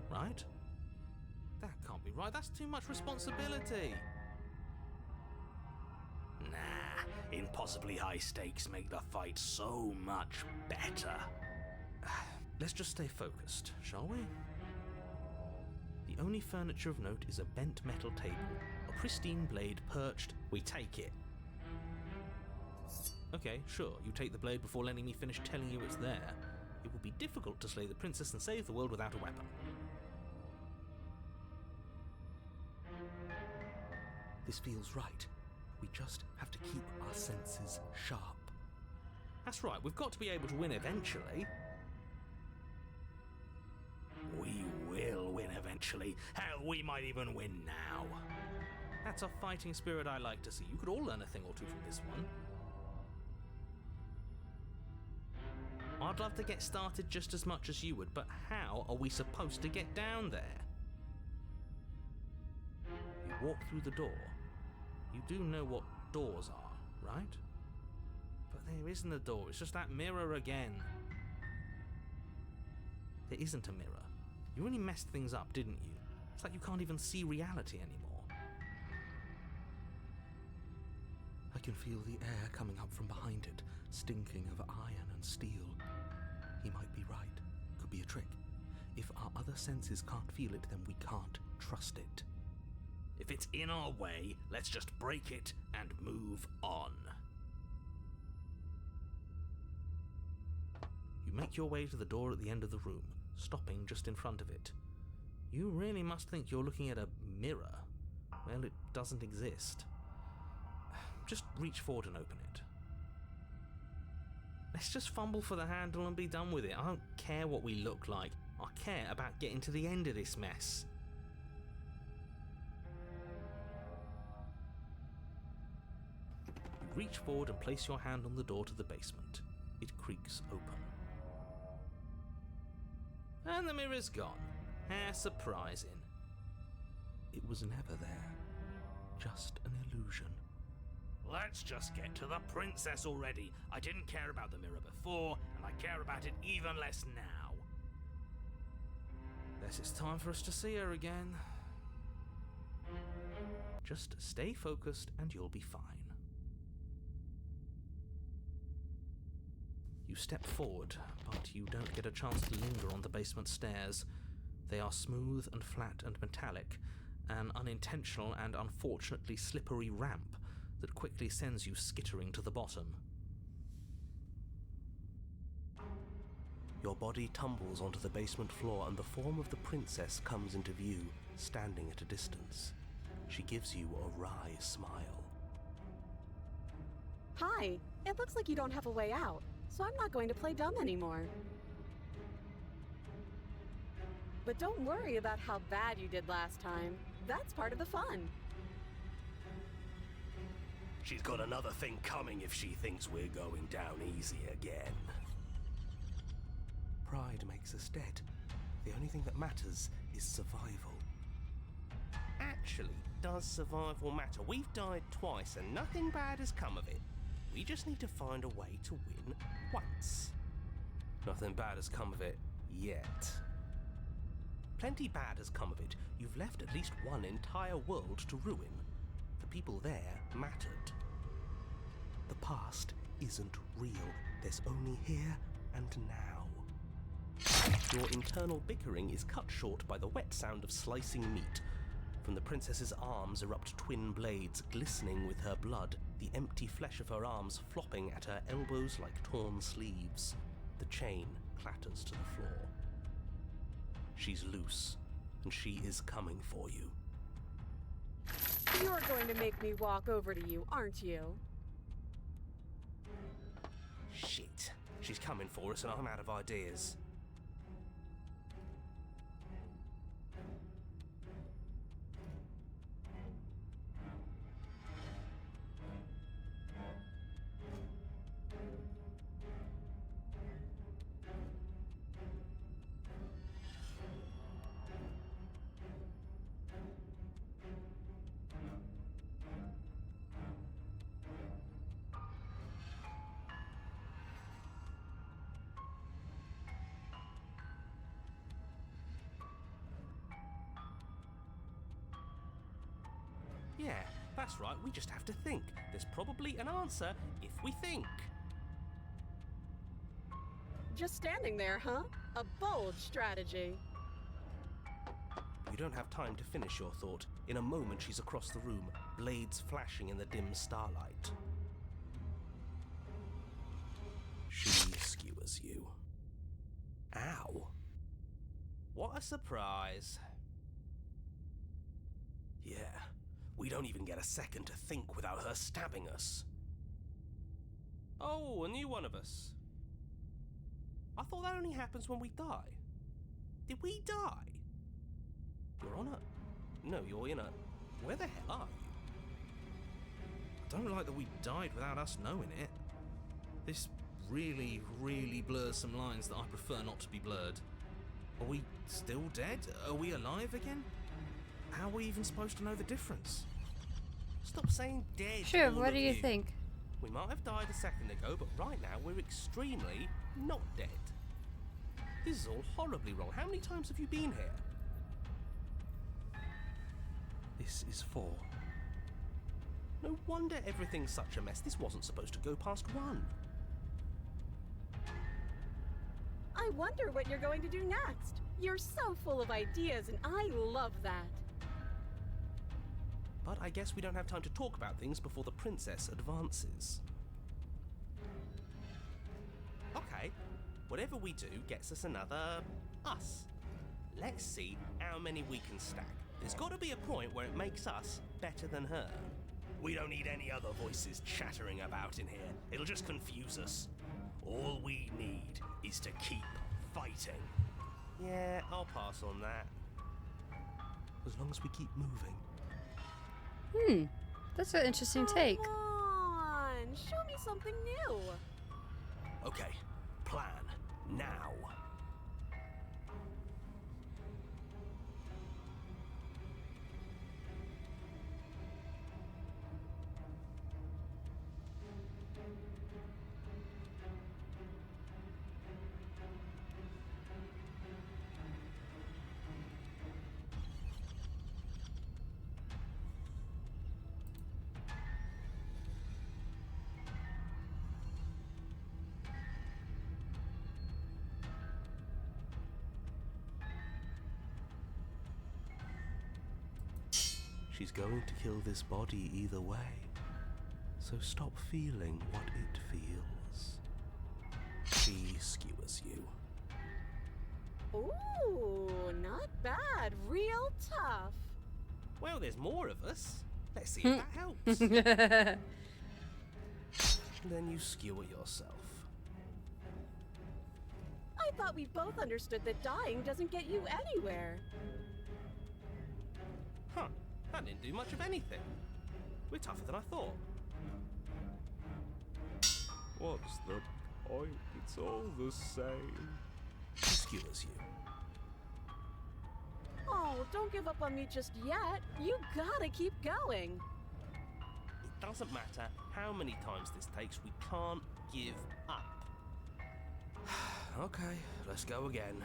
right? That can't be right. That's too much responsibility. Nah, impossibly high stakes make the fight so much better. Let's just stay focused, shall we? The only furniture of note is a bent metal table, a pristine blade perched. We take it. Okay, sure, you take the blade before letting me finish telling you it's there. It would be difficult to slay the princess and save the world without a weapon. This feels right. We just have to keep our senses sharp. That's right, we've got to be able to win eventually. We will win eventually. Hell, we might even win now. That's a fighting spirit I like to see. You could all learn a thing or two from this one. I'd love to get started just as much as you would, but how are we supposed to get down there? You walk through the door. You do know what doors are, right? But there isn't a door, it's just that mirror again. There isn't a mirror. You really messed things up, didn't you? It's like you can't even see reality anymore. I can feel the air coming up from behind it, stinking of iron and steel. He might be right. Could be a trick. If our other senses can't feel it, then we can't trust it. If it's in our way, let's just break it and move on. You make your way to the door at the end of the room, stopping just in front of it. You really must think you're looking at a mirror. Well, it doesn't exist. Just reach forward and open it. Let's just fumble for the handle and be done with it. I don't care what we look like. I care about getting to the end of this mess. You reach forward and place your hand on the door to the basement. It creaks open. And the mirror's gone. How surprising. It was never there. just an illusion. Let's just get to the princess already. I didn't care about the mirror before, and I care about it even less now. Guess it's time for us to see her again. Just stay focused and you'll be fine. You step forward, but you don't get a chance to linger on the basement stairs. They are smooth and flat and metallic, an unintentional and unfortunately slippery ramp that quickly sends you skittering to the bottom. Your body tumbles onto the basement floor and the form of the princess comes into view, standing at a distance. She gives you a wry smile. Hi, it looks like you don't have a way out, so I'm not going to play dumb anymore. But don't worry about how bad you did last time. That's part of the fun. She's got another thing coming if she thinks we're going down easy again. Pride makes us dead. The only thing that matters is survival. Actually, does survival matter? We've died twice and nothing bad has come of it. We just need to find a way to win once. Nothing bad has come of it yet. Plenty bad has come of it. You've left at least one entire world to ruin. The people there mattered. The past isn't real. There's only here and now. Your internal bickering is cut short by the wet sound of slicing meat. From the princess's arms erupt twin blades glistening with her blood, the empty flesh of her arms flopping at her elbows like torn sleeves. The chain clatters to the floor. She's loose, and she is coming for you. You're going to make me walk over to you, aren't you? Shit. She's coming for us and I'm out of ideas. Yeah, that's right, we just have to think. There's probably an answer if we think. Just standing there, huh? A bold strategy. You don't have time to finish your thought. In a moment she's across the room, blades flashing in the dim starlight. She skewers you. Ow. What a surprise. Yeah, we don't even get a second to think without her stabbing us. Oh, a new one of us. I thought that only happens when we die. Did we die? You're on a... No, you're in a... Where the hell are you? I don't like that we died without us knowing it. This really, really blurs some lines that I prefer not to be blurred. Are we still dead? Are we alive again? How are we even supposed to know the difference? Stop saying dead. Sure, all what of do you think? We might have died a second ago, but right now we're extremely not dead. This is all horribly wrong. How many times have you been here? This is 4. No wonder everything's such a mess. This wasn't supposed to go past 1. I wonder what you're going to do next. You're so full of ideas, and I love that. But I guess we don't have time to talk about things before the princess advances. Okay, whatever we do gets us another us. Let's see how many we can stack. There's got to be a point where it makes us better than her. We don't need any other voices chattering about in here. It'll just confuse us. All we need is to keep fighting. Yeah, I'll pass on that. As long as we keep moving. That's an interesting take. Come on, show me something new. Okay, plan now. She's going to kill this body either way. So stop feeling what it feels. She skewers you. Ooh, not bad. Real tough. Well, there's more of us. Let's see if that helps. Then you skewer yourself. I thought we both understood that dying doesn't get you anywhere. Huh, that didn't do much of anything. We're tougher than I thought. What's the point? It's all the same. She skewers you. Oh, don't give up on me just yet. You gotta keep going. It doesn't matter how many times this takes, we can't give up. Okay, let's go again.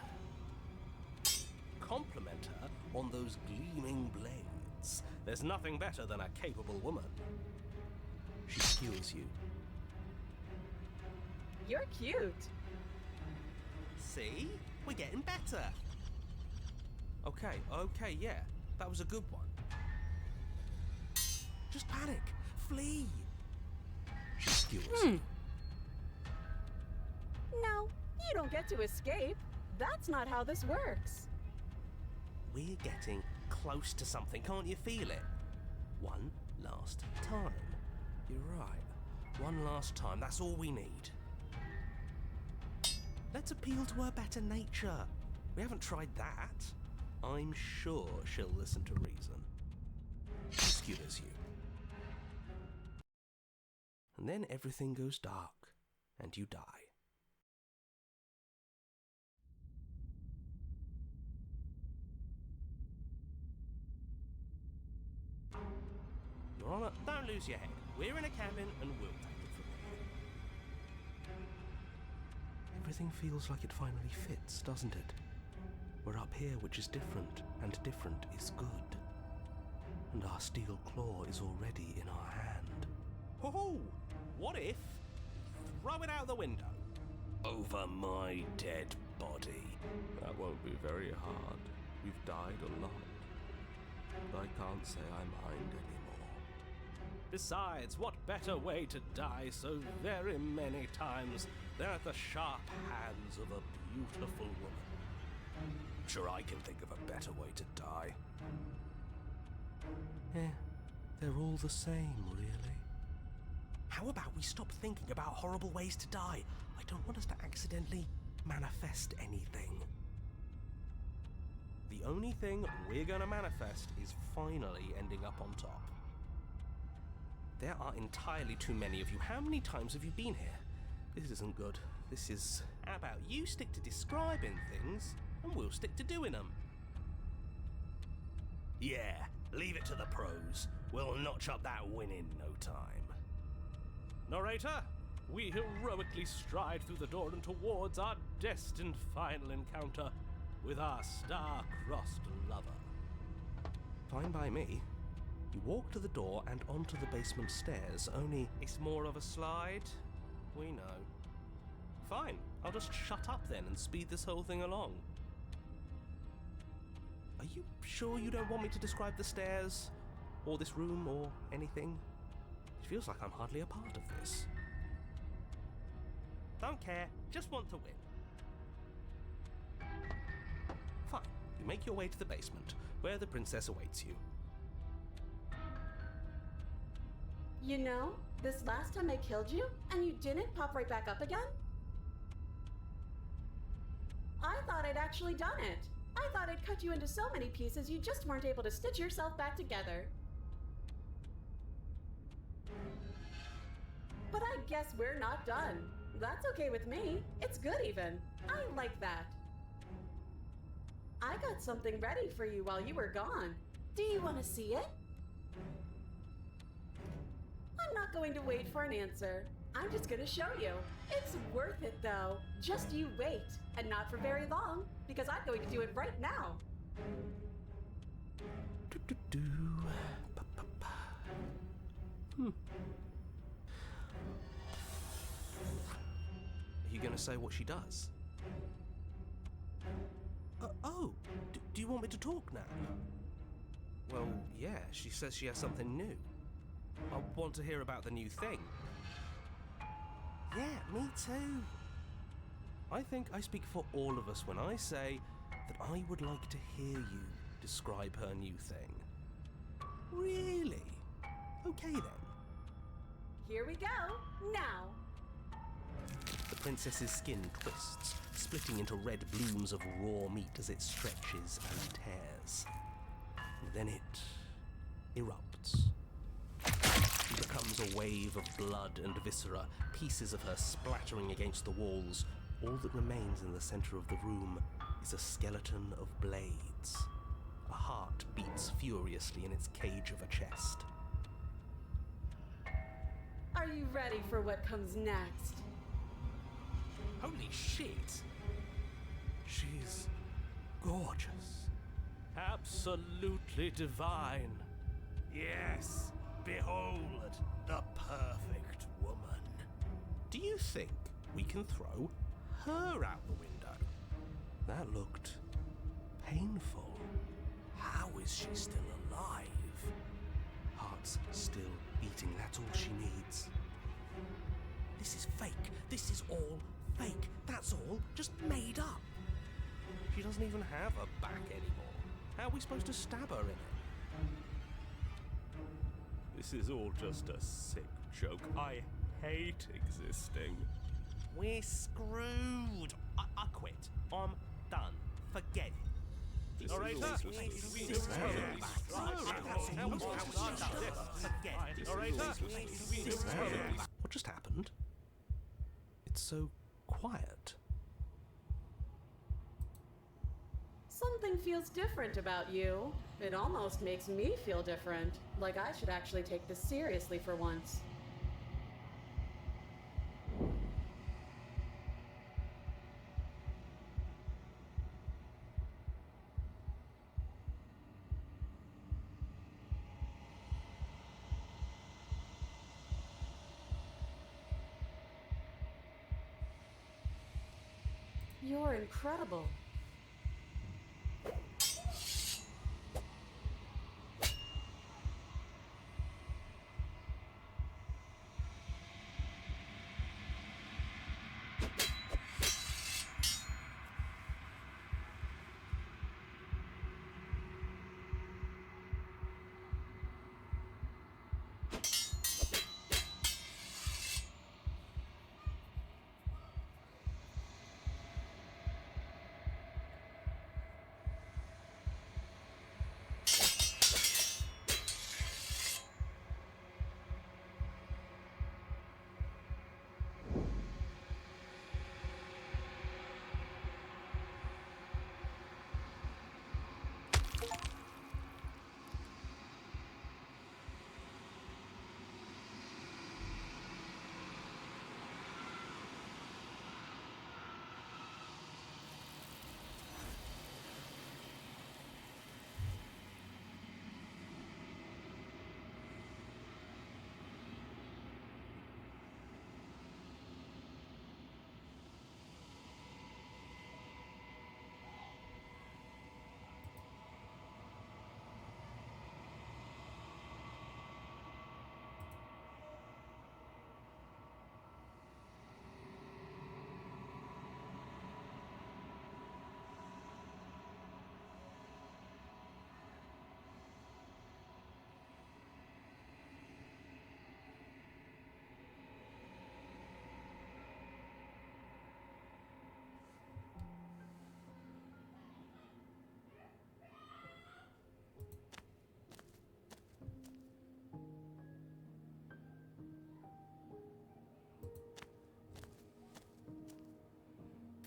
Compliment her on those gleaming blades. There's nothing better than a capable woman. She skewers you. You're cute. See? We're getting better. Okay, yeah. That was a good one. Just panic. Flee. She skewers you. No, you don't get to escape. That's not how this works. We're getting close to something. Can't you feel it? One last time. You're right. One last time. That's all we need. Let's appeal to her better nature. We haven't tried that. I'm sure she'll listen to reason. She skewers you. And then everything goes dark, and you die. Your Honor, don't lose your head. We're in a cabin, and we'll take it from here. Everything feels like it finally fits, doesn't it? We're up here, which is different, and different is good. And our steel claw is already in our hand. Ho-ho! What if? Throw it out the window. Over my dead body. That won't be very hard. We've died a lot. But I can't say I mind anymore. Besides, what better way to die so very many times than at the sharp hands of a beautiful woman? Sure, I can think of a better way to die. Yeah, they're all the same, really. How about we stop thinking about horrible ways to die? I don't want us to accidentally manifest anything. The only thing we're gonna manifest is finally ending up on top. There are entirely too many of you. How many times have you been here? This isn't good. This is... How about you stick to describing things, and we'll stick to doing them? Yeah, leave it to the pros. We'll notch up that win in no time. Narrator, we heroically stride through the door and towards our destined final encounter with our star-crossed lover. Fine by me. You walk to the door and onto the basement stairs, only it's more of a slide. We know. Fine, I'll just shut up then and speed this whole thing along. Are you sure you don't want me to describe the stairs, or this room, or anything? It feels like I'm hardly a part of this. Don't care, just want to win. Fine, you make your way to the basement, where the princess awaits you. You know, this last time I killed you, and you didn't pop right back up again? I thought I'd actually done it. I thought I'd cut you into so many pieces you just weren't able to stitch yourself back together. But I guess we're not done. That's okay with me. It's good even. I like that. I got something ready for you while you were gone. Do you want to see it? I'm not going to wait for an answer. I'm just going to show you. It's worth it though. Just you wait. And not for very long, because I'm going to do it right now. Are you going to say what she does? Do you want me to talk now? Well, yeah, she says she has something new. I want to hear about the new thing. Yeah, me too. I think I speak for all of us when I say that I would like to hear you describe her new thing. Really? Okay then. Here we go, now. The princess's skin twists, splitting into red blooms of raw meat as it stretches and tears. Then it erupts. She becomes a wave of blood and viscera, pieces of her splattering against the walls. All that remains in the center of the room is a skeleton of blades. A heart beats furiously in its cage of a chest. Are you ready for what comes next? Holy shit! She's gorgeous. Absolutely divine. Yes, behold the perfect woman. Do you think we can throw her out the window? That looked painful. How is she still alive? Heart's still beating, that's all she needs. This is fake. This is all fake. That's all just made up. She doesn't even have a back anymore. How are we supposed to stab her in it? This is all just a sick joke. I hate existing. We're screwed. I quit. I'm done. Forget it. Alright, what just happened? It's so quiet. Something feels different about you. It almost makes me feel different. Like I should actually take this seriously for once. You're incredible.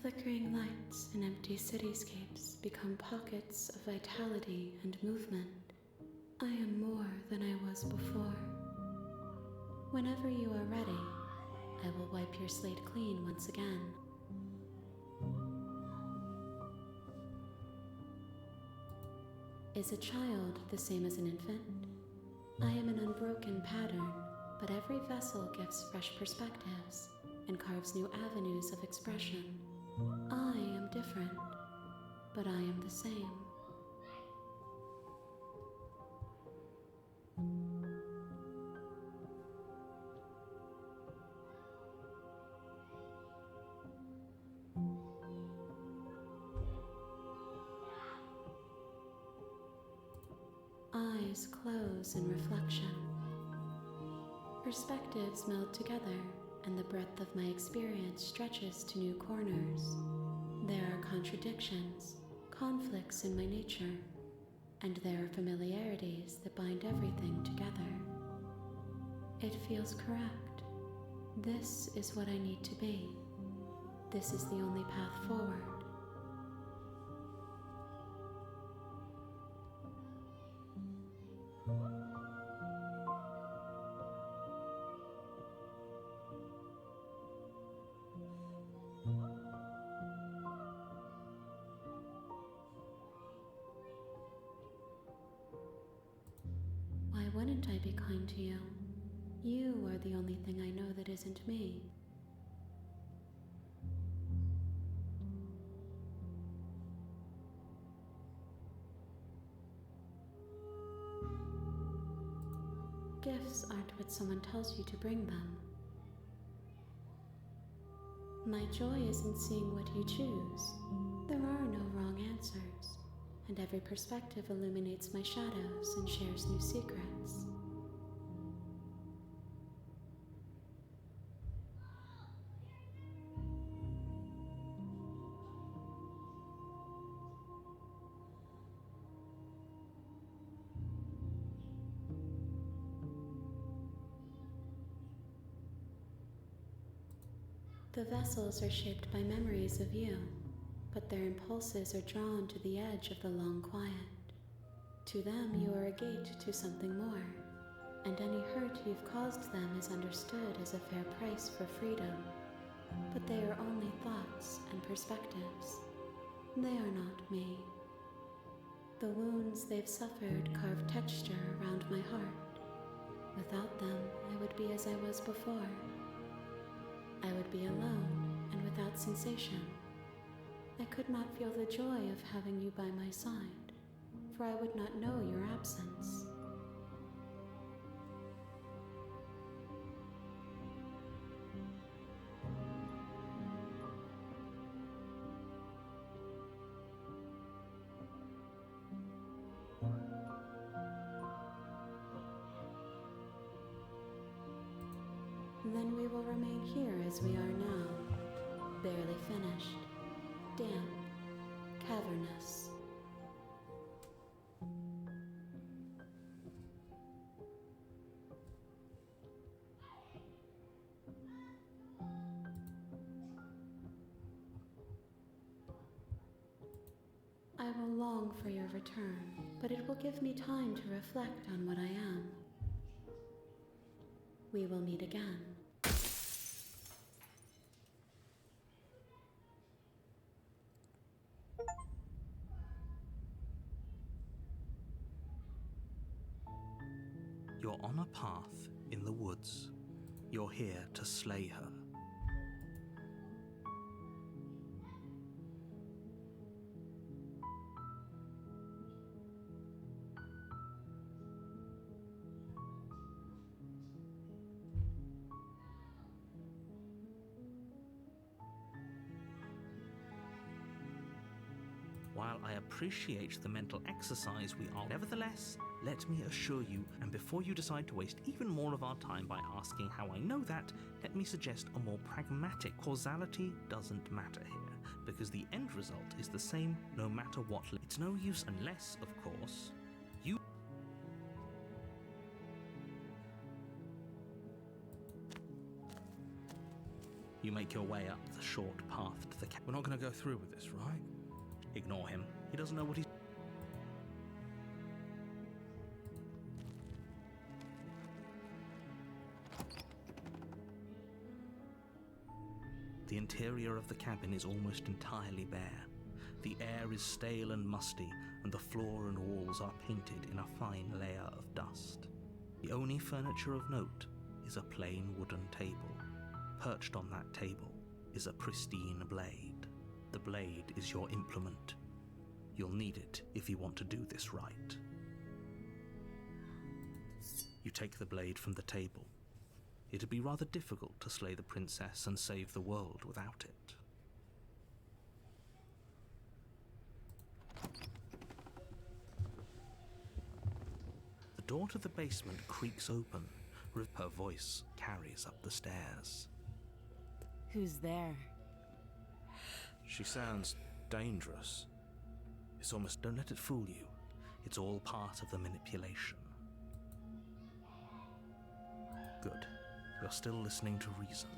Flickering lights in empty cityscapes become pockets of vitality and movement. I am more than I was before. Whenever you are ready, I will wipe your slate clean once again. Is a child the same as an infant? I am an unbroken pattern, but every vessel gives fresh perspectives and carves new avenues of expression. I am different, but I am the same. eyes close in reflection. Perspectives meld together, and the breadth of my experience stretches to new corners. There are contradictions, conflicts in my nature, and there are familiarities that bind everything together. It feels correct. This is what I need to be. This is the only path forward. Why wouldn't I be kind to you? You are the only thing I know that isn't me. Gifts aren't what someone tells you to bring them. My joy isn't seeing what you choose. There are no wrong answers, and every perspective illuminates my shadows and shares new secrets. The vessels are shaped by memories of you, but their impulses are drawn to the edge of the long quiet. To them, you are a gate to something more, and any hurt you've caused them is understood as a fair price for freedom. But they are only thoughts and perspectives. They are not me. The wounds they've suffered carve texture around my heart. Without them, I would be as I was before. I would be alone and without sensation. I could not feel the joy of having you by my side, for I would not know your absence. Then we will remain here as we are now, barely finished, damp, cavernous. I will long for your return, but it will give me time to reflect on what I am. We will meet again. You're on a path in the woods. You're here to slay her. While I appreciate the mental exercise we are, nevertheless, let me assure you, and before you decide to waste even more of our time by asking how I know that, let me suggest a more pragmatic causality doesn't matter here, because the end result is the same no matter what. It's no use unless, of course, you make your way up the short path to the We're not going to go through with this, right? Ignore him. He doesn't know what he's... The interior of the cabin is almost entirely bare. The air is stale and musty, and the floor and walls are painted in a fine layer of dust. The only furniture of note is a plain wooden table. Perched on that table is a pristine blade. The blade is your implement. You'll need it if you want to do this right. You take the blade from the table. It'd be rather difficult to slay the princess and save the world without it. door to the basement creaks open. Her voice carries up the stairs. Who's there? She sounds dangerous. It's almost... Don't let it fool you. It's all part of the manipulation. Good. You're still listening to reason.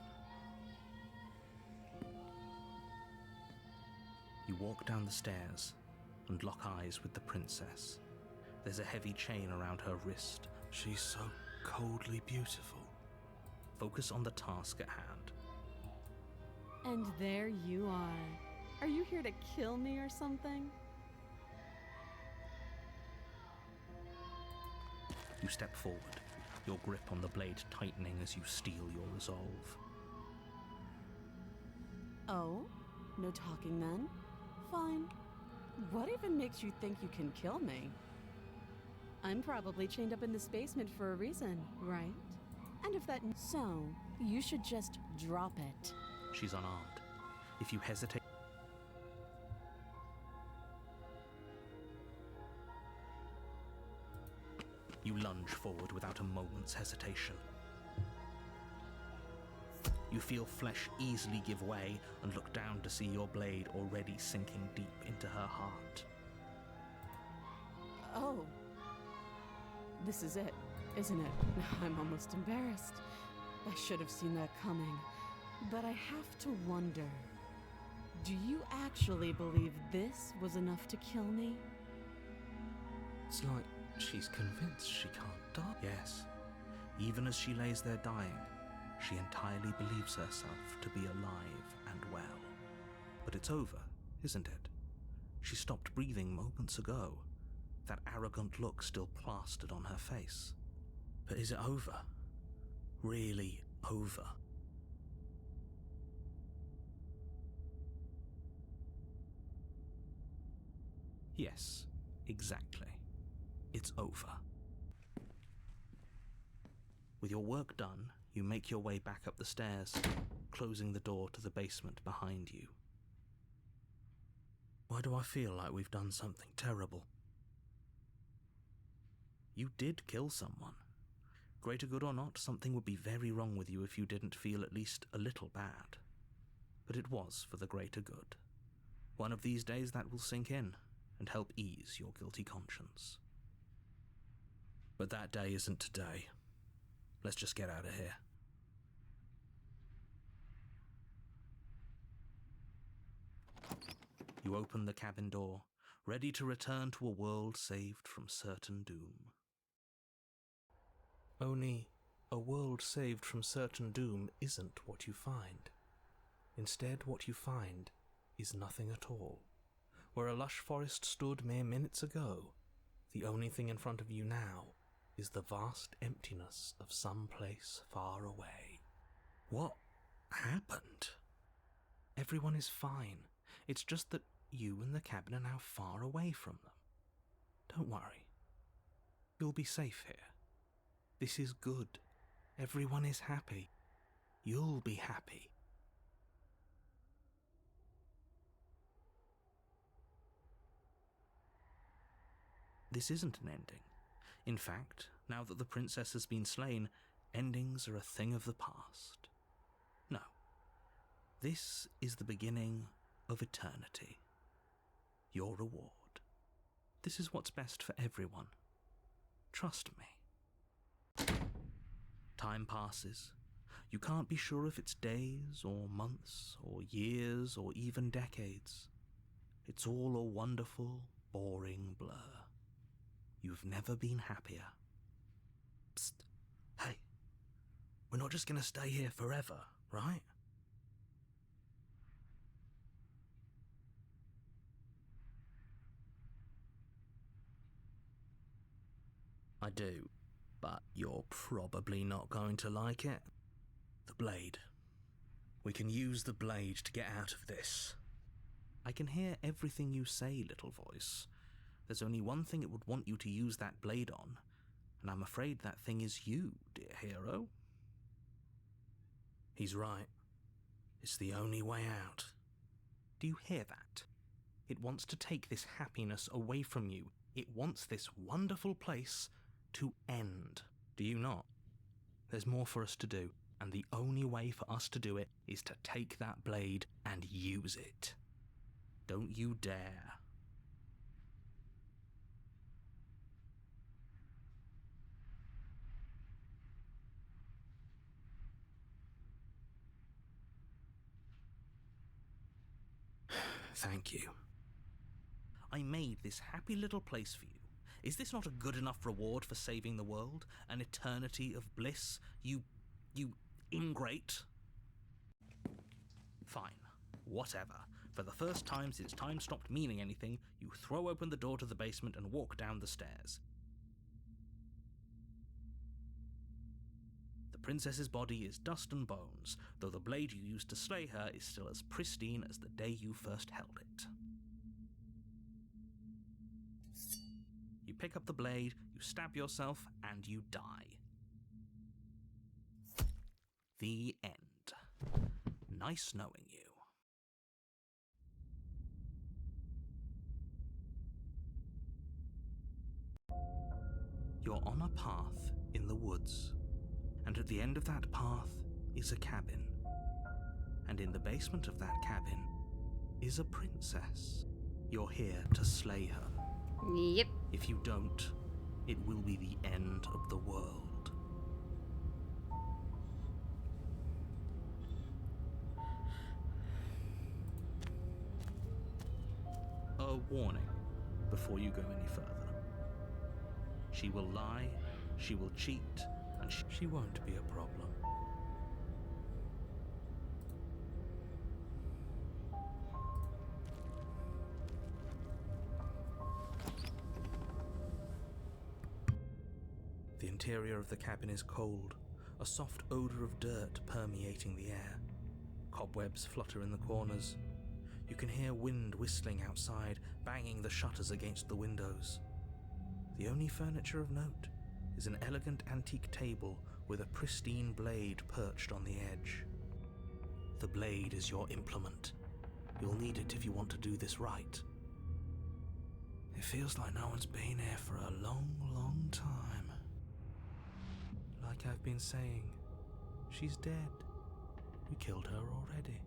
You walk down the stairs and lock eyes with the princess. There's a heavy chain around her wrist. She's so coldly beautiful. Focus on the task at hand. And there you are. Are you here to kill me or something? You step forward, your grip on the blade tightening as you steel your resolve. Oh? No talking then? Fine. What even makes you think you can kill me? I'm probably chained up in this basement for a reason, right? And if that... So, you should just drop it. She's unarmed. If you hesitate... You lunge forward without a moment's hesitation. You feel flesh easily give way and look down to see your blade already sinking deep into her heart. Oh. This is it, isn't it? I'm almost embarrassed. I should have seen that coming. But I have to wonder, do you actually believe this was enough to kill me? It's like she's convinced she can't die. Yes, even as she lays there dying, she entirely believes herself to be alive and well. But it's over, isn't it? She stopped breathing moments ago, that arrogant look still plastered on her face. But is it over? Really over? Yes, exactly. It's over. With your work done, you make your way back up the stairs, closing the door to the basement behind you. Why do I feel like we've done something terrible? You did kill someone. Greater good or not, something would be very wrong with you if you didn't feel at least a little bad. But it was for the greater good. One of these days that will sink in and help ease your guilty conscience. But that day isn't today. Let's just get out of here. You open the cabin door, ready to return to a world saved from certain doom. Only, a world saved from certain doom isn't what you find. Instead, what you find is nothing at all. Where a lush forest stood mere minutes ago, the only thing in front of you now is the vast emptiness of some place far away. What happened? Everyone is fine. It's just that you and the cabin are now far away from them. Don't worry. You'll be safe here. This is good. Everyone is happy. You'll be happy. This isn't an ending. In fact, now that the princess has been slain, endings are a thing of the past. No. This is the beginning of eternity. Your reward. This is what's best for everyone. Trust me. Time passes. You can't be sure if it's days or months or years or even decades. It's all a wonderful, boring blur. You've never been happier. Psst. Hey. We're not just gonna stay here forever, right? I do, but you're probably not going to like it. The blade. We can use the blade to get out of this. I can hear everything you say, little voice. There's only one thing it would want you to use that blade on, and I'm afraid that thing is you, dear hero. He's right. It's the only way out. Do you hear that? It wants to take this happiness away from you. It wants this wonderful place to end. Do you not? There's more for us to do, and the only way for us to do it is to take that blade and use it. Don't you dare. Thank you. I made this happy little place for you. Is this not a good enough reward for saving the world? An eternity of bliss? You ingrate? Fine. Whatever. For the first time since time stopped meaning anything, you throw open the door to the basement and walk down the stairs. The princess's body is dust and bones, though the blade you used to slay her is still as pristine as the day you first held it. You pick up the blade, you stab yourself, and you die. The end. Nice knowing you. You're on a path in the woods, and at the end of that path is a cabin. And in the basement of that cabin is a princess. You're here to slay her. Yep. If you don't, it will be the end of the world. A warning before you go any further. She will lie, she will cheat, and she won't be a problem. The interior of the cabin is cold, a soft odor of dirt permeating the air. Cobwebs flutter in the corners. You can hear wind whistling outside, banging the shutters against the windows. The only furniture of note is an elegant antique table with a pristine blade perched on the edge. The blade is your implement. You'll need it if you want to do this right. It feels like no one's been here for a long, long time. Like I've been saying, she's dead. We killed her already.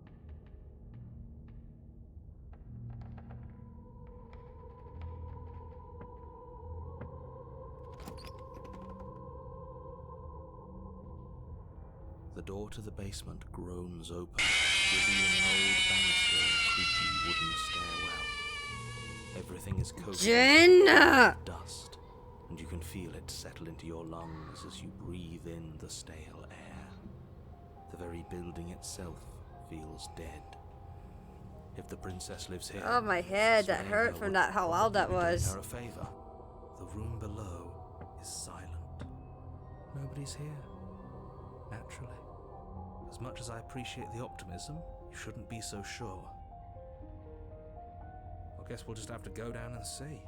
The door to the basement groans open, revealing an old banister and a creaky wooden stairwell. Everything is coated Jenna! with dust, and you can feel it settle into your lungs as you breathe in the stale air. The very building itself feels dead. If the princess lives here, Oh, my head, that slaying hurt her from would that, how loud that probably do was. her a favor. The room below is silent. Nobody's here. Naturally. As much as I appreciate the optimism, you shouldn't be so sure. I guess we'll just have to go down and see.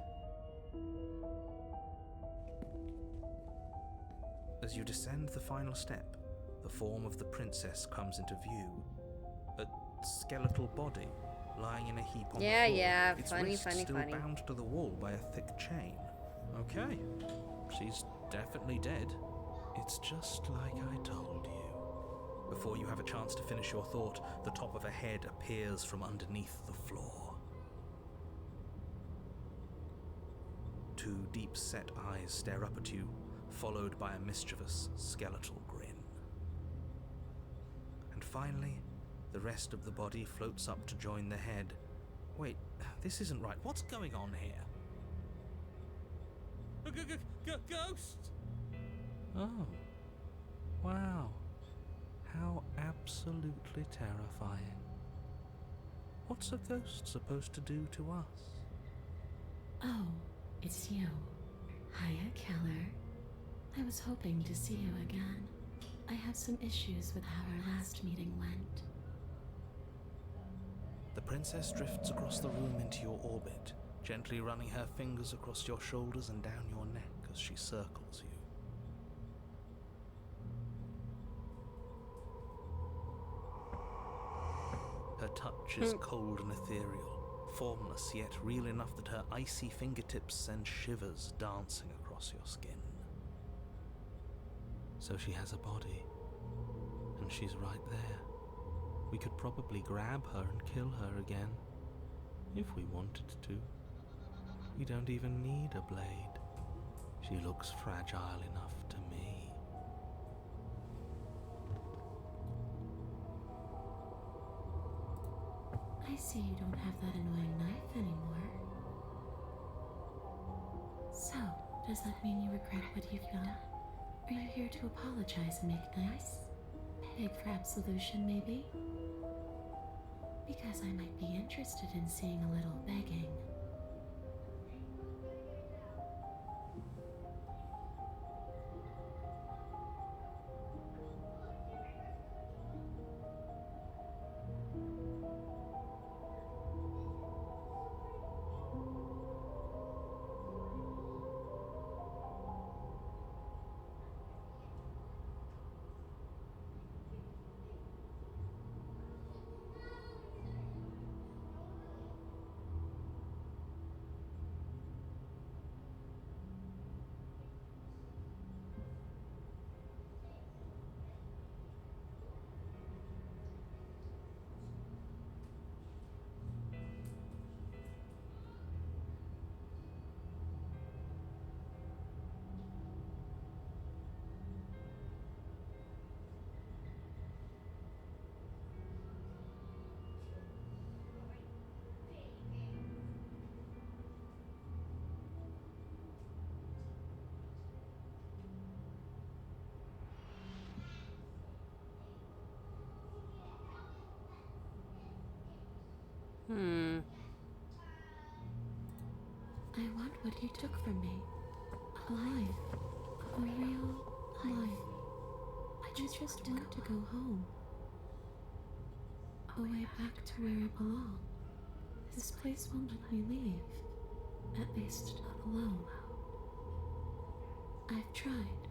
As you descend the final step, the form of the princess comes into view. A skeletal body lying in a heap on the floor. Yeah, Its funny, wrists funny, still funny. bound to the wall by a thick chain. Okay, she's definitely dead. It's just like I told you. Before you have a chance to finish your thought, the top of a head appears from underneath the floor. Two deep-set eyes stare up at you, followed by a mischievous, skeletal grin. And finally, the rest of the body floats up to join the head. Wait, this isn't right. What's going on here? Ghost! Oh. Wow. How absolutely terrifying. What's a ghost supposed to do to us? Oh, it's you. Hiya, Keller. I was hoping to see you again. I have some issues with how our last meeting went. The princess drifts across the room into your orbit, gently running her fingers across your shoulders and down your neck as she circles you. Her touch is cold and ethereal, formless yet real enough that her icy fingertips send shivers dancing across your skin. So she has a body, and she's right there. We could probably grab her and kill her again, if we wanted to. We don't even need a blade. She looks fragile enough to me. I see you don't have that annoying knife anymore. So, does that mean you regret what you've done? Are you here to apologize and make nice? Beg for absolution, maybe? Because I might be interested in seeing a little begging. I want what you took from me. A life. A real life. I just want to go home. Away back to where I belong. This place won't let me leave. At least not alone. I've tried.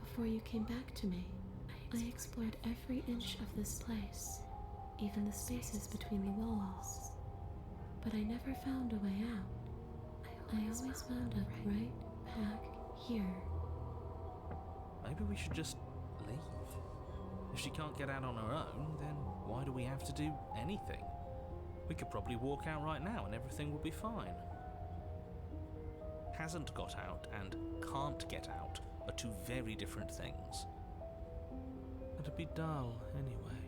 Before you came back to me, I explored every inch of this place, even the spaces between the walls. But I never found a way out. I always wound up right back here. Maybe we should just leave. If she can't get out on her own, then why do we have to do anything? We could probably walk out right now and everything will be fine. Hasn't got out and can't get out are two very different things. It'd be dull anyway.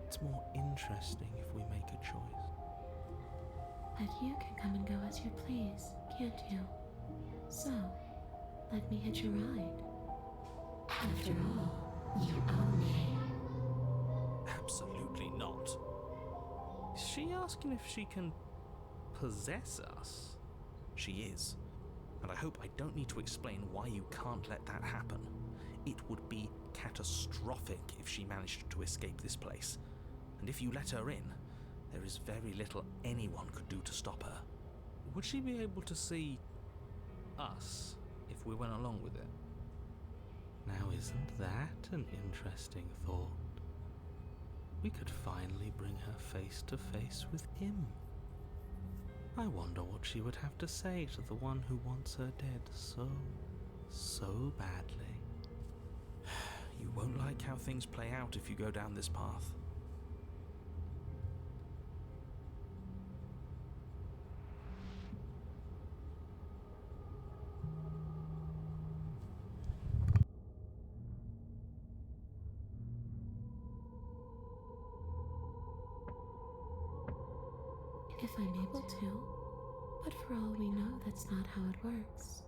It's more interesting if we make a choice. But you can come and go as you please, can't you? So, let me hitch a ride. After all, you own me. Absolutely not. Is she asking if she can possess us? She is. And I hope I don't need to explain why you can't let that happen. It would be catastrophic if she managed to escape this place. And if you let her in, there is very little anyone could do to stop her. Would she be able to see us if we went along with it? Now isn't that an interesting thought? We could finally bring her face to face with him. I wonder what she would have to say to the one who wants her dead so badly. You won't like how things play out if you go down this path. If I'm able to. But for all we know, that's not how it works.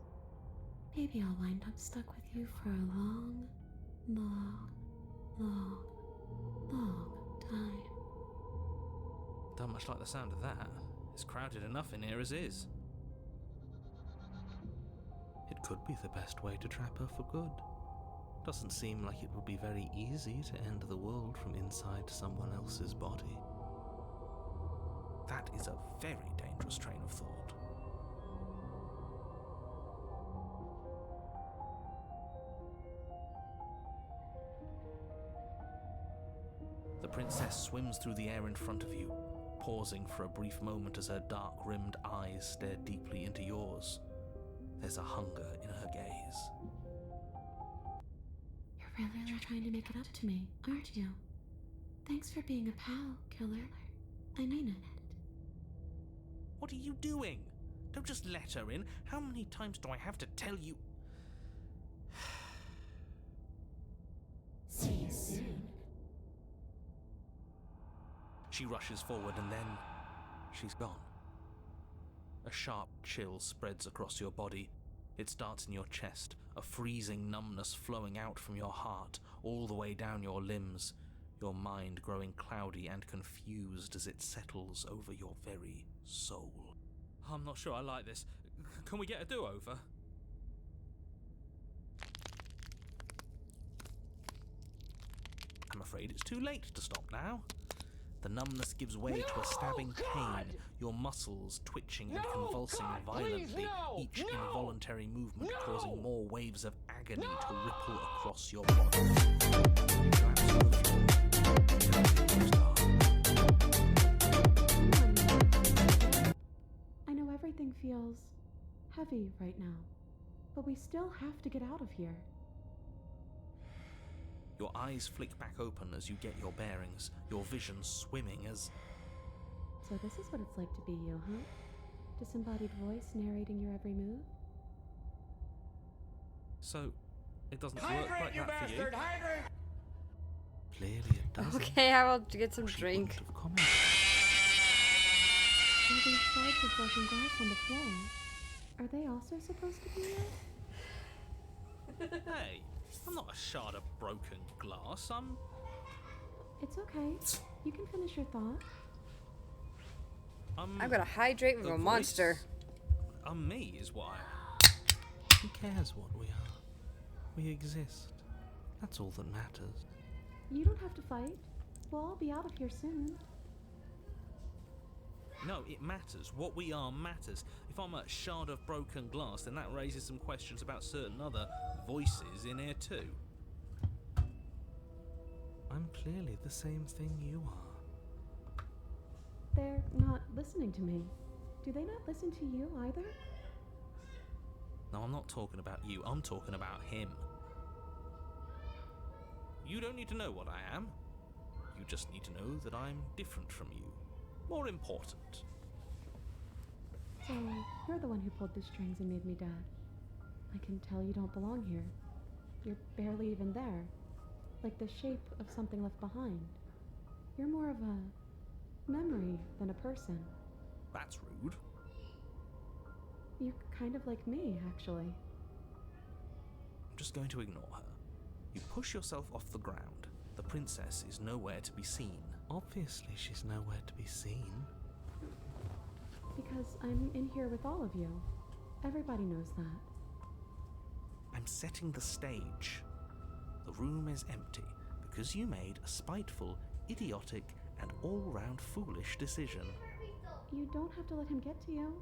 Maybe I'll wind up stuck with you for a long, long, long, long time. Don't much like the sound of that. It's crowded enough in here as is. It could be the best way to trap her for good. Doesn't seem like it would be very easy to end the world from inside someone else's body. That is a very dangerous train of thought. The princess swims through the air in front of you, pausing for a brief moment as her dark-rimmed eyes stare deeply into yours. There's a hunger in her gaze. You're really trying to make it up to me, aren't you? Thanks for being a pal, killer. I mean it. What are you doing? Don't just let her in. How many times do I have to tell you? See you soon. She rushes forward and then she's gone. A sharp chill spreads across your body. It starts in your chest, a freezing numbness flowing out from your heart, all the way down your limbs, your mind growing cloudy and confused as it settles over your very soul. I'm not sure I like this. Can we get a do-over? I'm afraid it's too late to stop now. The numbness gives way to a stabbing pain, your muscles twitching and convulsing violently, each involuntary movement causing more waves of agony to ripple across your body. I know everything feels heavy right now, but we still have to get out of here. Your eyes flick back open as you get your bearings, your vision swimming as... So this is what it's like to be you, huh? Disembodied voice narrating your every move? So, it doesn't work like that for you? Hydrate! Clearly it doesn't. Okay, I will get some She drink. wouldn't have commented. All these shards of broken glass on the floor. Are they also supposed to be there? Hey, I'm not a shard of broken glass. It's okay. You can finish your thought. I'm gonna hydrate with a monster. Me is what I am. Who cares what we are? We exist. That's all that matters. You don't have to fight. We'll all be out of here soon. No, it matters. What we are matters. If I'm a shard of broken glass, then that raises some questions about certain other voices in here too. I'm clearly the same thing you are. They're not listening to me. Do they not listen to you either? No, I'm not talking about you. I'm talking about him. You don't need to know what I am. You just need to know that I'm different from you. More important. So, you're the one who pulled the strings and made me dead. I can tell you don't belong here. You're barely even there. Like the shape of something left behind. You're more of a memory than a person. That's rude. You're kind of like me, actually. I'm just going to ignore her. You push yourself off the ground. The princess is nowhere to be seen. Obviously, she's nowhere to be seen. Because I'm in here with all of you. Everybody knows that. I'm setting the stage. The room is empty because you made a spiteful, idiotic, and all-round foolish decision. You don't have to let him get to you.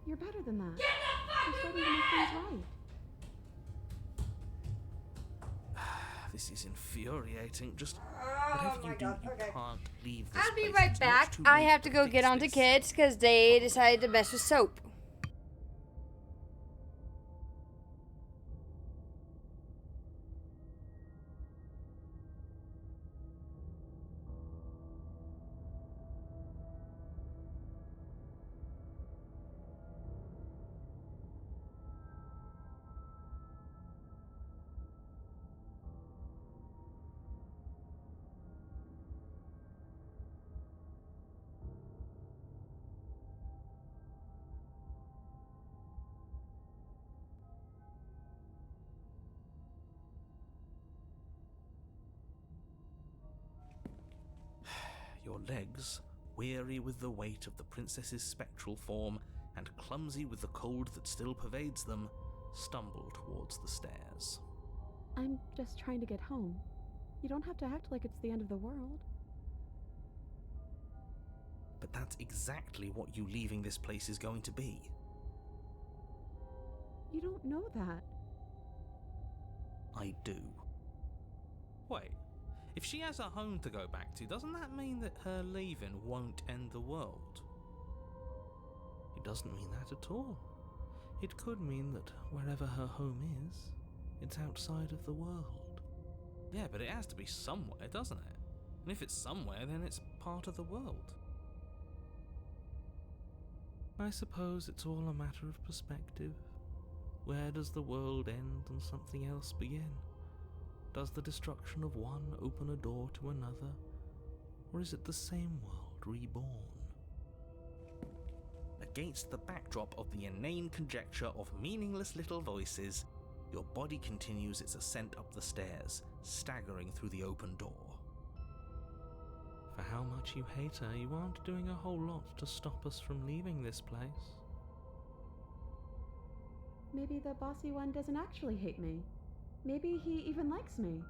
You're better than that. You're starting to make things right. This is infuriating. Just whatever you do, you can't leave this I'll be place. right It's back. much too I late have to go fix get onto this. kids because they decided to mess with soap. Your legs, weary with the weight of the princess's spectral form and clumsy with the cold that still pervades them, stumble towards the stairs. I'm just trying to get home. You don't have to act like it's the end of the world. But that's exactly what you leaving this place is going to be. You don't know that. I do. Wait, if she has a home to go back to, doesn't that mean that her leaving won't end the world? It doesn't mean that at all. It could mean that wherever her home is, it's outside of the world. Yeah, but it has to be somewhere, doesn't it? And if it's somewhere, then it's part of the world. I suppose it's all a matter of perspective. Where does the world end and something else begin? Does the destruction of one open a door to another? Or is it the same world reborn? Against the backdrop of the inane conjecture of meaningless little voices, your body continues its ascent up the stairs, staggering through the open door. For how much you hate her, you aren't doing a whole lot to stop us from leaving this place. Maybe the bossy one doesn't actually hate me. Maybe he even likes me.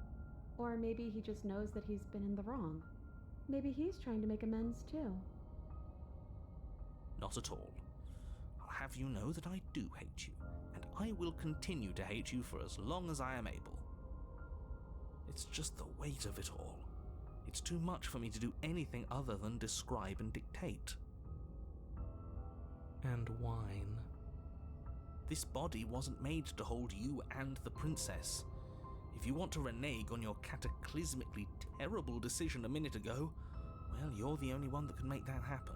Or maybe he just knows that he's been in the wrong. Maybe he's trying to make amends too. Not at all. I'll have you know that I do hate you, and I will continue to hate you for as long as I am able. It's just the weight of it all. It's too much for me to do anything other than describe and dictate. And whine. This body wasn't made to hold you and the princess. If you want to renege on your cataclysmically terrible decision a minute ago, well, you're the only one that can make that happen.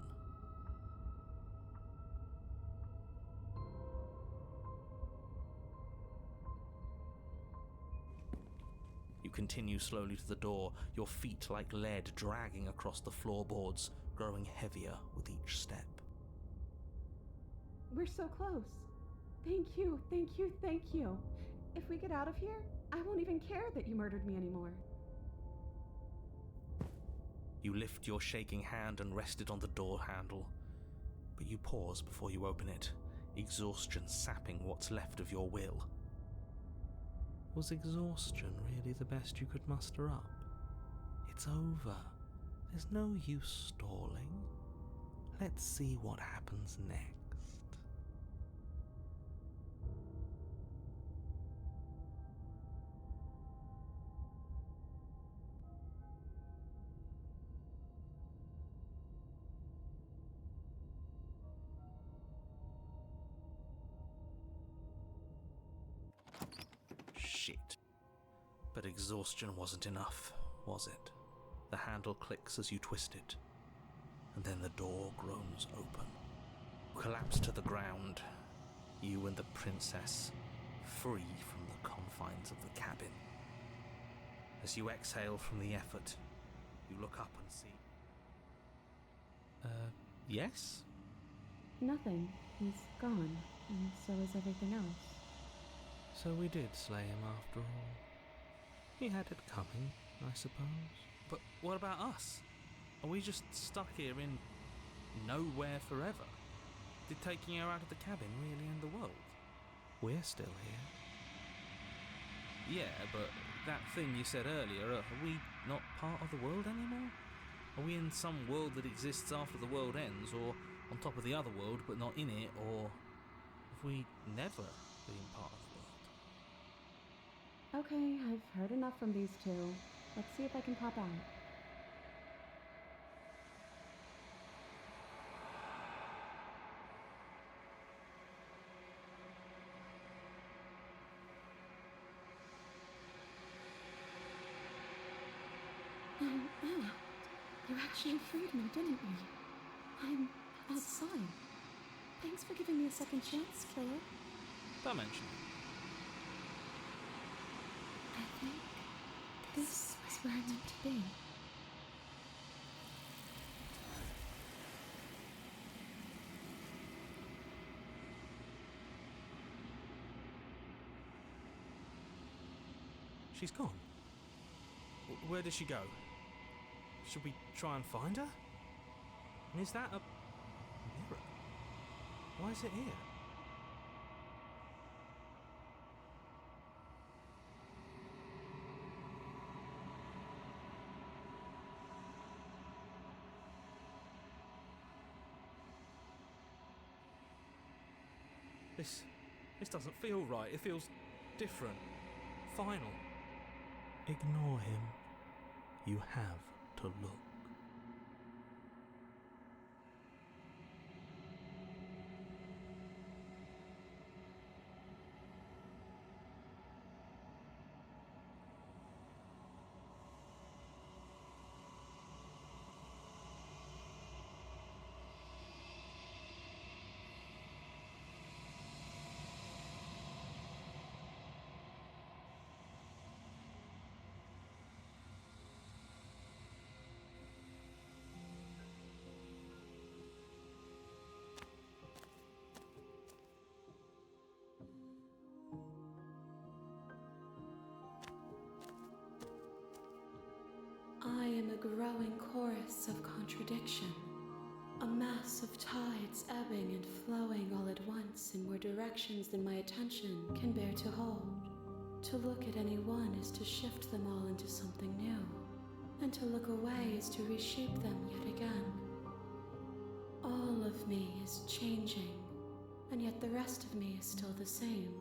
You continue slowly to the door, your feet like lead dragging across the floorboards, growing heavier with each step. We're so close. Thank you, thank you, thank you. If we get out of here, I won't even care that you murdered me anymore. You lift your shaking hand and rest it on the door handle, but you pause before you open it, exhaustion sapping what's left of your will. Was exhaustion really the best you could muster up? It's over. There's no use stalling. Let's see what happens next. Shit. But exhaustion wasn't enough, was it? The handle clicks as you twist it, and then the door groans open. You collapse to the ground, you and the princess, free from the confines of the cabin. As you exhale from the effort, you look up and see... yes? Nothing. He's gone, and so is everything else. So we did slay him after all. He had it coming, I suppose. But what about us? Are we just stuck here in nowhere forever? Did taking her out of the cabin really end the world? We're still here. Yeah, but that thing you said earlier, are we not part of the world anymore? Are we in some world that exists after the world ends, or on top of the other world but not in it, or have we never been part of the world? Okay, I've heard enough from these two. Let's see if I can pop out. Anna, you actually freed me, didn't you? I'm outside. Thanks for giving me a second chance, Claire. Dimension. I think this is where I'm meant to be. She's gone. Where did she go? Should we try and find her? And is that a mirror? Why is it here? This doesn't feel right. It feels different. Final. Ignore him. You have to look. growing chorus of contradiction. A mass of tides ebbing and flowing all at once in more directions than my attention can bear to hold. To look at any one is to shift them all into something new, and to look away is to reshape them yet again. All of me is changing, and yet the rest of me is still the same.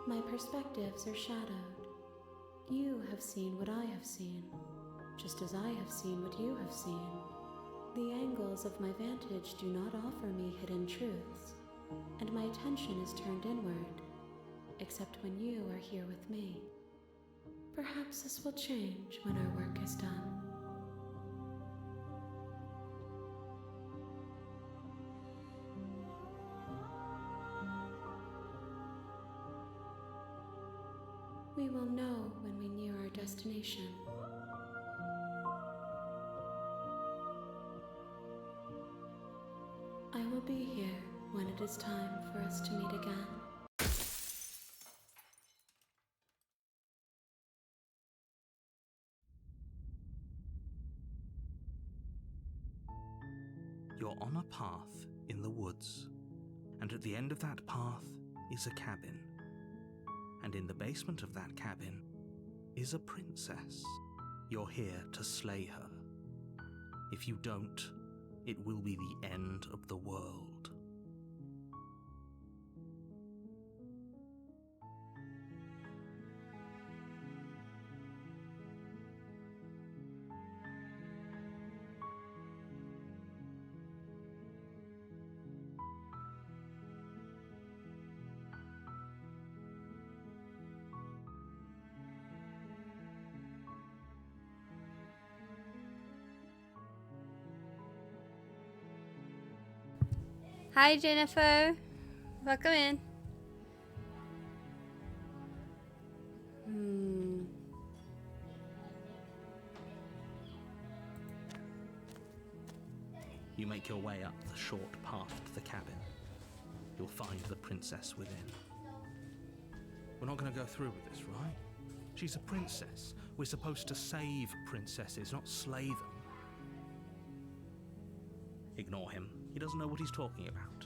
My perspectives are shadowed. You have seen what I have seen, just as I have seen what you have seen. The angles of my vantage do not offer me hidden truths, and my attention is turned inward, except when you are here with me. Perhaps this will change when our work is done. We will know when we near our destination. I will be here when it is time for us to meet again. You're on a path in the woods, and at the end of that path is a cabin. And in the basement of that cabin is a princess. You're here to slay her. If you don't, it will be the end of the world. Hi, Jennifer. Welcome in. You make your way up the short path to the cabin. You'll find the princess within. We're not going to go through with this, right? She's a princess. We're supposed to save princesses, not slay them. Ignore him. He doesn't know what he's talking about.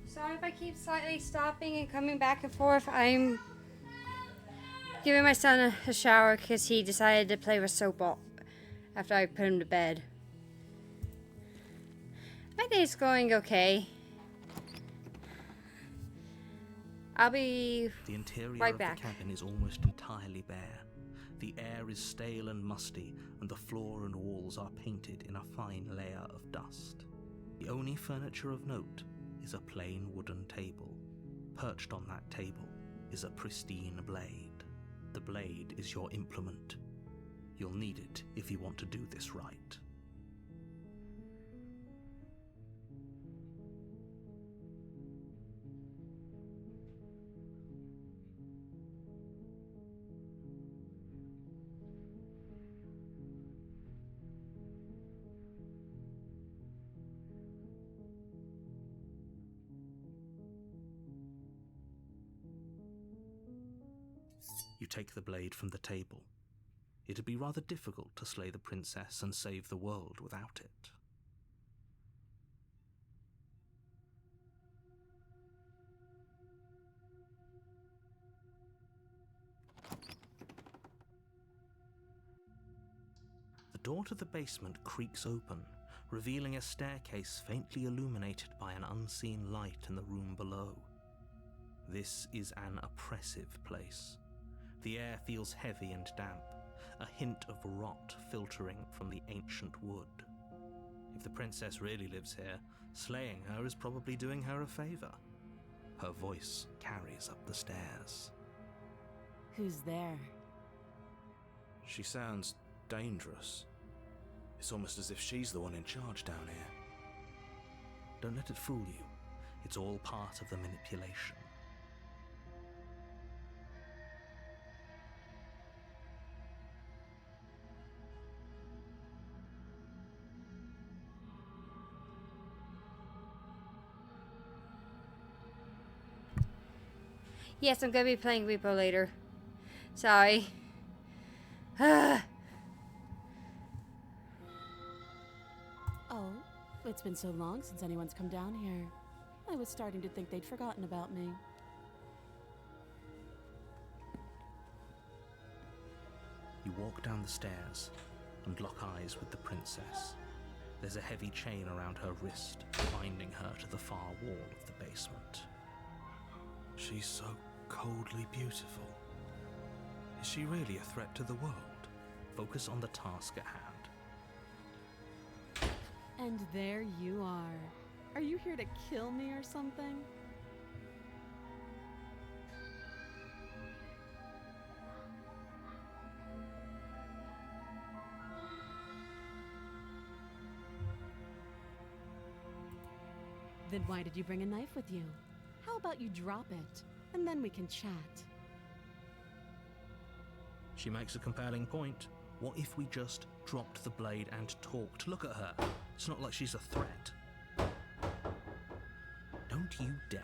Sorry if I keep slightly stopping and coming back and forth. I'm giving my son a shower because he decided to play with soap after I put him to bed. My day's going okay. I'll be The interior right of back. the cabin is almost entirely bare. The air is stale and musty, and the floor and walls are painted in a fine layer of dust. The only furniture of note is a plain wooden table. Perched on that table is a pristine blade. The blade is your implement. You'll need it if you want to do this right. You take the blade from the table. It'd be rather difficult to slay the princess and save the world without it. The door to the basement creaks open, revealing a staircase faintly illuminated by an unseen light in the room below. This is an oppressive place. The air feels heavy and damp, a hint of rot filtering from the ancient wood. If the princess really lives here, slaying her is probably doing her a favor. Her voice carries up the stairs. Who's there? She sounds dangerous. It's almost as if she's the one in charge down here. Don't let it fool you. It's all part of the manipulation. Yes, I'm gonna be playing Repo later. Sorry. Ah. Oh, it's been so long since anyone's come down here. I was starting to think they'd forgotten about me. You walk down the stairs and lock eyes with the princess. There's a heavy chain around her wrist, binding her to the far wall of the basement. She's so coldly beautiful. Is she really a threat to the world? Focus on the task at hand. And there you are. Are you here to kill me or something? Then why did you bring a knife with you? How about you drop it, and then we can chat? She makes a compelling point. What if we just dropped the blade and talked? Look at her. It's not like she's a threat. Don't you dare.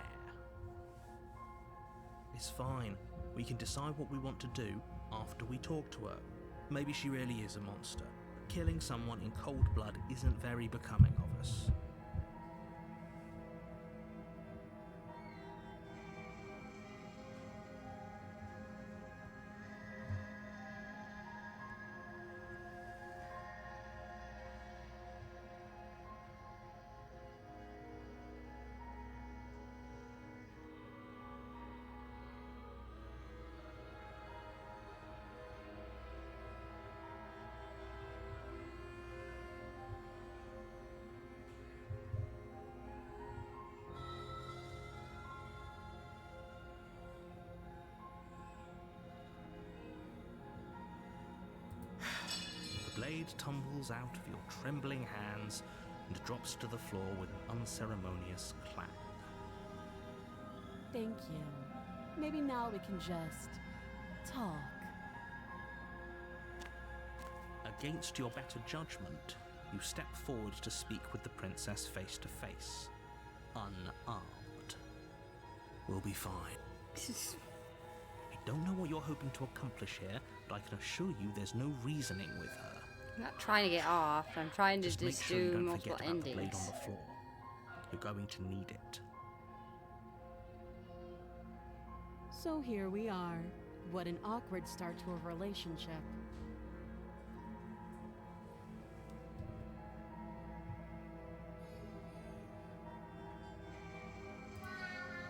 It's fine. We can decide what we want to do after we talk to her. Maybe she really is a monster. Killing someone in cold blood isn't very becoming of us. The blade tumbles out of your trembling hands and drops to the floor with an unceremonious clang. Thank you. Maybe now we can just talk. Against your better judgment, you step forward to speak with the princess face to face, unarmed. We'll be fine. I don't know what you're hoping to accomplish here, but I can assure you there's no reasoning with her. I'm not trying to get off. I'm trying to Just make just sure you do don't multiple forget about the blade endings. on the floor. You're going to need it. So here we are. What an awkward start to a relationship.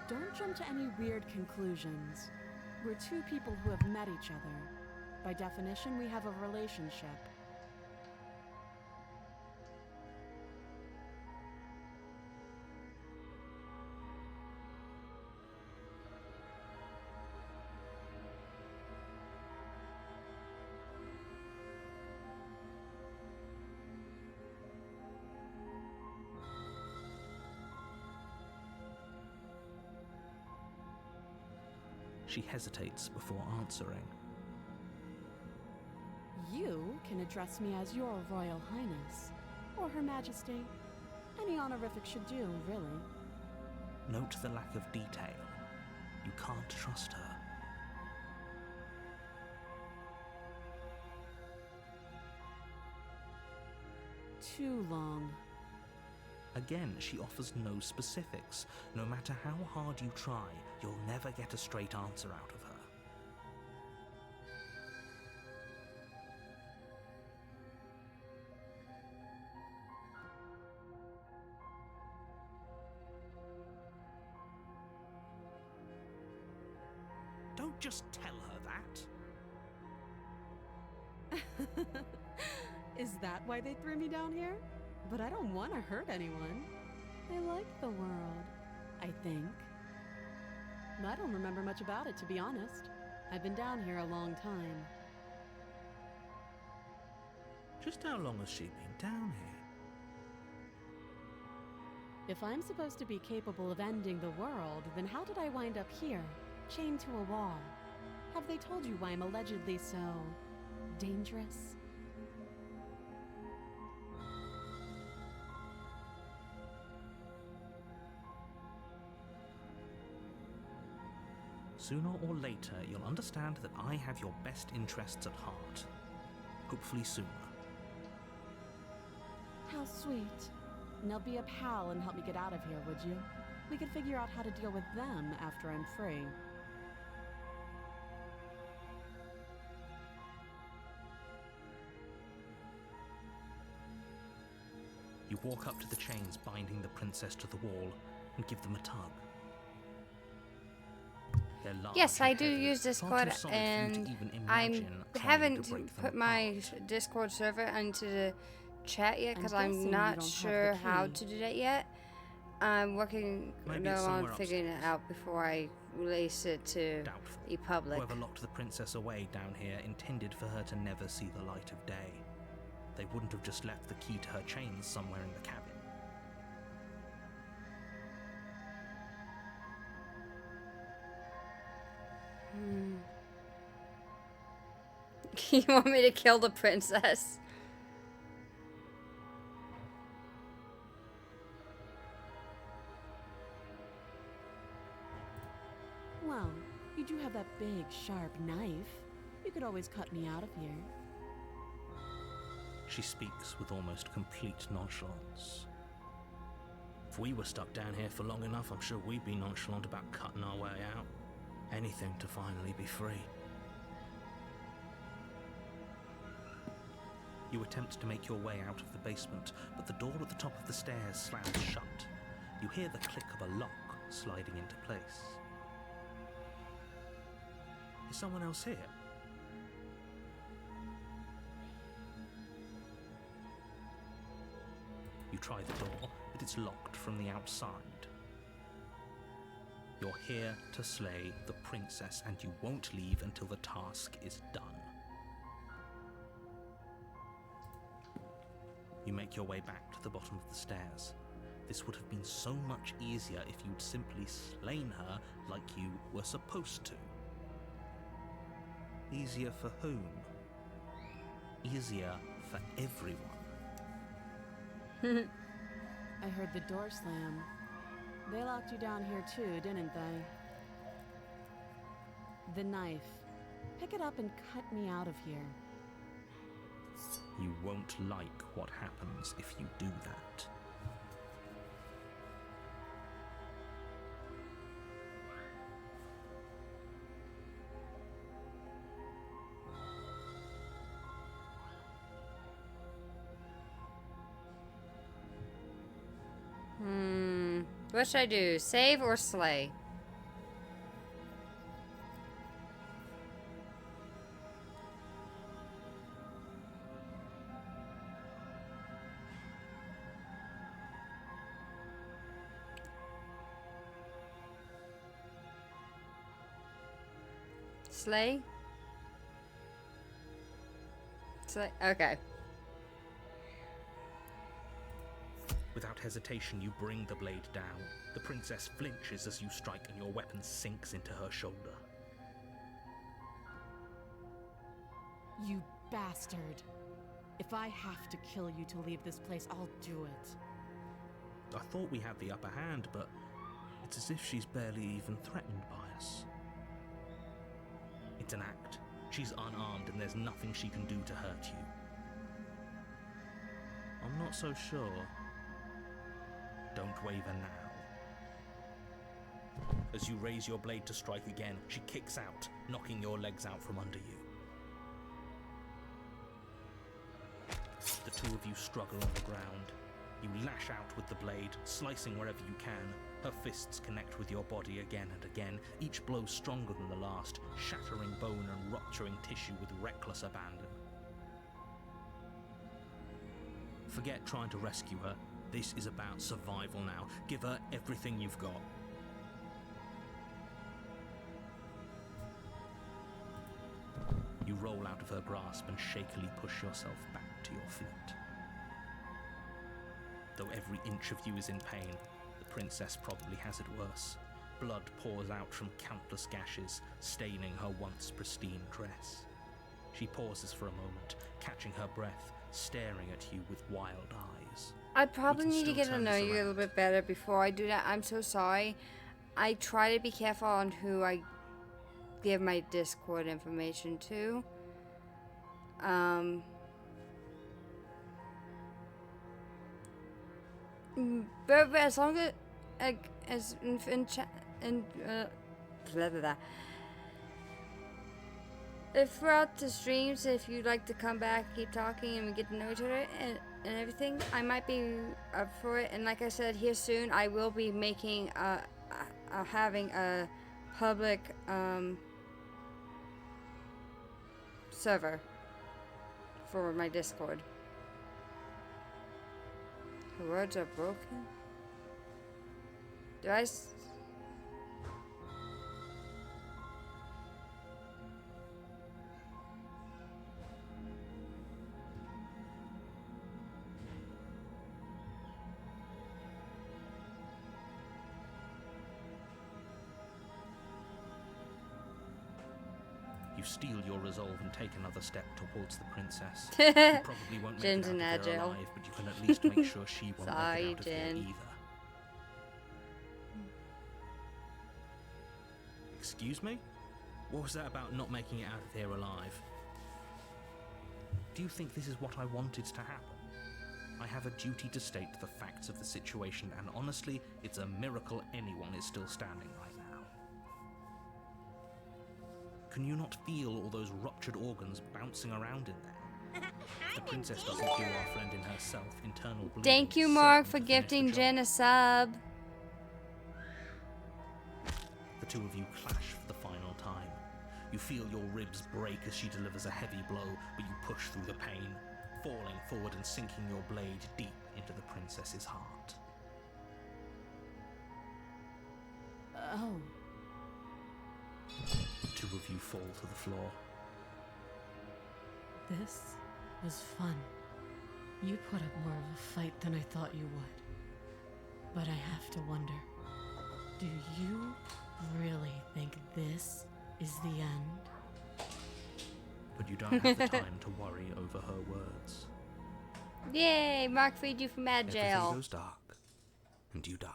Don't jump to any weird conclusions. We're two people who have met each other. By definition, we have a relationship. She hesitates before answering. You can address me as Your Royal Highness, or Her Majesty. Any honorific should do, really. Note the lack of detail. You can't trust her. Too long. Again, she offers no specifics. No matter how hard you try, you'll never get a straight answer out of her. Don't just tell her that. Is that why they threw me down here? But I don't want to hurt anyone. I like the world, I think. I don't remember much about it, to be honest. I've been down here a long time. Just how long has she been down here? If I'm supposed to be capable of ending the world, then how did I wind up here, chained to a wall? Have they told you why I'm allegedly so dangerous? Sooner or later, you'll understand that I have your best interests at heart. Hopefully sooner. How sweet. Now be a pal and help me get out of here, would you? We could figure out how to deal with them after I'm free. You walk up to the chains binding the princess to the wall and give them a tug. They're large Yes, and I do heavy, use far Discord, too solid for you to and even I imagine trying to haven't break them put my apart. Discord server into the chat yet because I'm guessing I'm you not don't have the sure how key. to do that yet. I'm working Maybe it's on somewhere figuring it upstairs. out before I release it to Doubtful. the public. Whoever locked the princess away down here intended for her to never see the light of day. They wouldn't have just left the key to her chains somewhere in the cabin. You want me to kill the princess? Well, you do have that big, sharp knife. You could always cut me out of here. She speaks with almost complete nonchalance. If we were stuck down here for long enough, I'm sure we'd be nonchalant about cutting our way out. Anything to finally be free. You attempt to make your way out of the basement, but the door at the top of the stairs slams shut. You hear the click of a lock sliding into place. Is someone else here? You try the door, but it's locked from the outside. You're here to slay the princess, and you won't leave until the task is done. You make your way back to the bottom of the stairs. This would have been so much easier if you'd simply slain her like you were supposed to. Easier for whom? Easier for everyone. I heard the door slam. They locked you down here too, didn't they? The knife. Pick it up and cut me out of here. You won't like what happens if you do that. What should I do? Save or slay? Slay? Slay? Okay. Without hesitation, you bring the blade down. The princess flinches as you strike, and your weapon sinks into her shoulder. You bastard. If I have to kill you to leave this place, I'll do it. I thought we had the upper hand, but it's as if she's barely even threatened by us. It's an act. She's unarmed, and there's nothing she can do to hurt you. I'm not so sure. Don't waver now. As you raise your blade to strike again, she kicks out, knocking your legs out from under you. The two of you struggle on the ground. You lash out with the blade, slicing wherever you can. Her fists connect with your body again and again, each blow stronger than the last, shattering bone and rupturing tissue with reckless abandon. Forget trying to rescue her. This is about survival now. Give her everything you've got. You roll out of her grasp and shakily push yourself back to your feet. Though every inch of you is in pain, the princess probably has it worse. Blood pours out from countless gashes, staining her once pristine dress. She pauses for a moment, catching her breath, staring at you with wild eyes. I probably We can need to still get to turn know this you a little around. bit better before I do that. I'm so sorry. I try to be careful on who I give my Discord information to. But as long as blah, blah, blah. If throughout the streams, if you'd like to come back, keep talking, and we get to know each other and everything, I might be up for it. And like I said, here soon, I will be making having a public server for my Discord. Her words are broken. Do I? You steel your resolve and take another step towards the princess. Sorry, You probably won't make Jin's it an out of there agile. alive, but you can at least make sure she won't Sorry, make it out of there Jin. either. Excuse me? What was that about not making it out of here alive? Do you think this is what I wanted to happen? I have a duty to state the facts of the situation, and honestly, it's a miracle anyone is still standing right now. Can you not feel all those ruptured organs bouncing around in there? If the princess doesn't heal our friend in herself, internal bleeding Thank you, is Mark, certain for to finish the gifting job. Jen a sub. The two of you clash for the final time. You feel your ribs break as she delivers a heavy blow, but you push through the pain, falling forward and sinking your blade deep into the princess's heart. Oh. The two of you fall to the floor. This was fun. You put up more of a fight than I thought you would. But I have to wonder, do you really think this is the end? But you don't have the time to worry over her words. Yay, Mark freed you from mad Everything jail. goes dark, and you die.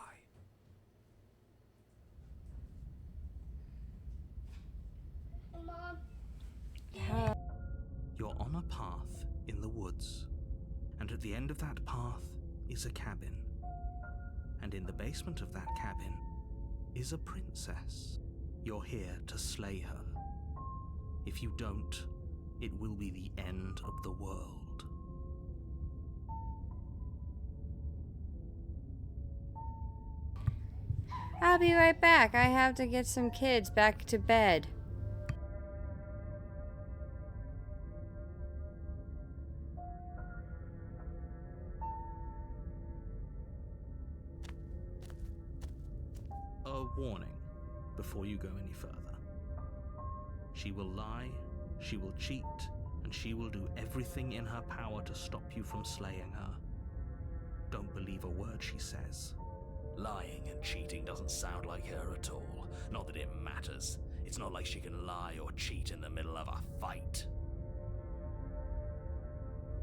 You're on a path in the woods, and at the end of that path is a cabin. And in the basement of that cabin is a princess. You're here to slay her. If you don't, it will be the end of the world. I'll be right back. I have to get some kids back to bed. A warning before you go any further. She will lie, she will cheat, and she will do everything in her power to stop you from slaying her. Don't believe a word she says. Lying and cheating doesn't sound like her at all. Not that it matters. It's not like she can lie or cheat in the middle of a fight.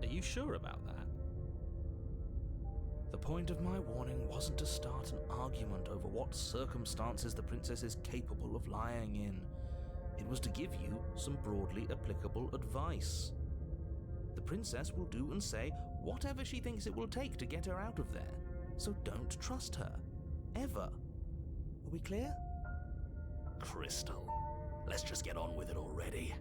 Are you sure about that? The point of my warning wasn't to start an argument over what circumstances the princess is capable of lying in. It was to give you some broadly applicable advice. The princess will do and say whatever she thinks it will take to get her out of there. So don't trust her. Ever. Are we clear? Crystal, let's just get on with it already.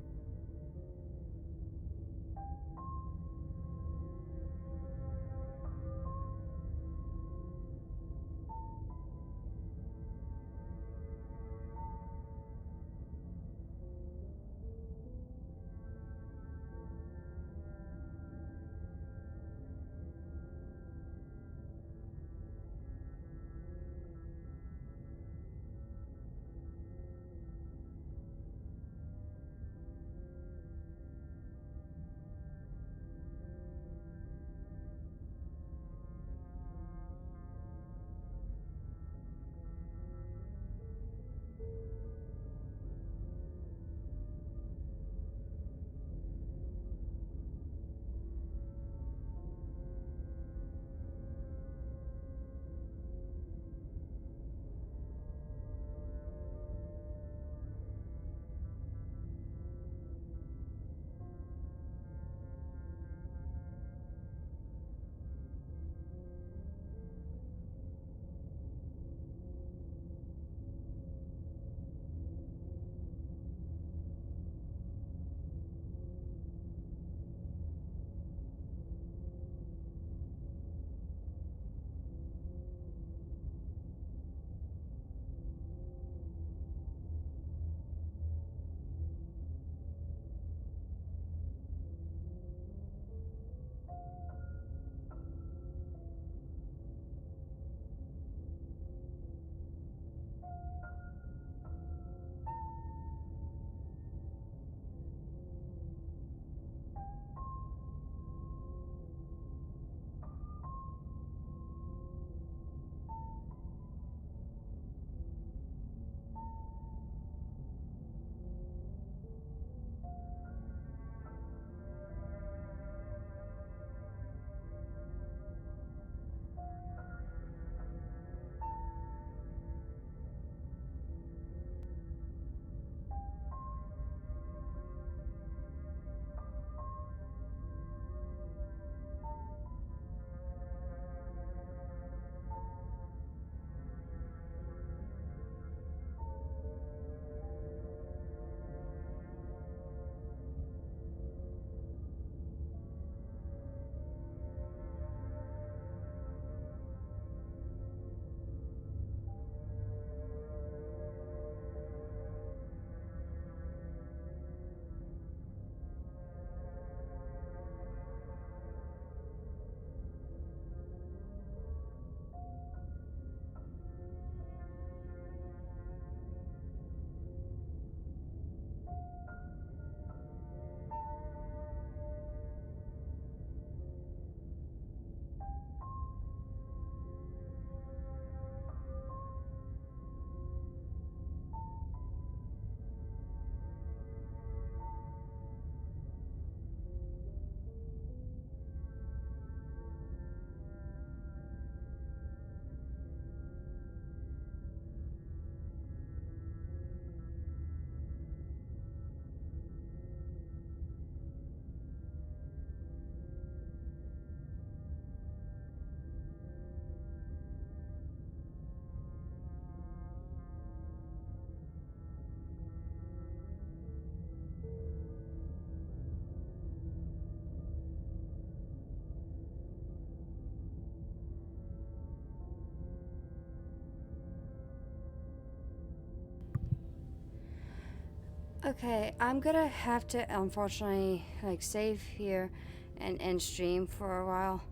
Okay, I'm gonna have to unfortunately like save here and end stream for a while.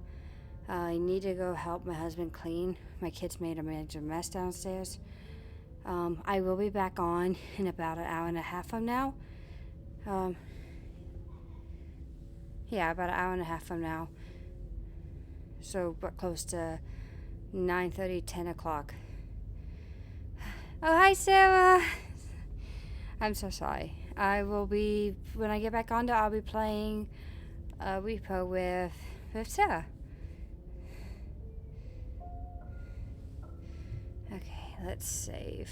I need to go help my husband clean. My kids made a major mess downstairs. I will be back on in about an hour and a half from now. Yeah, about an hour and a half from now. So, but close to 9:30, 10 o'clock. Oh, hi, Sarah. I'm so sorry. I will be, when I get back on there, I'll be playing Repo with Sarah. Okay, let's save.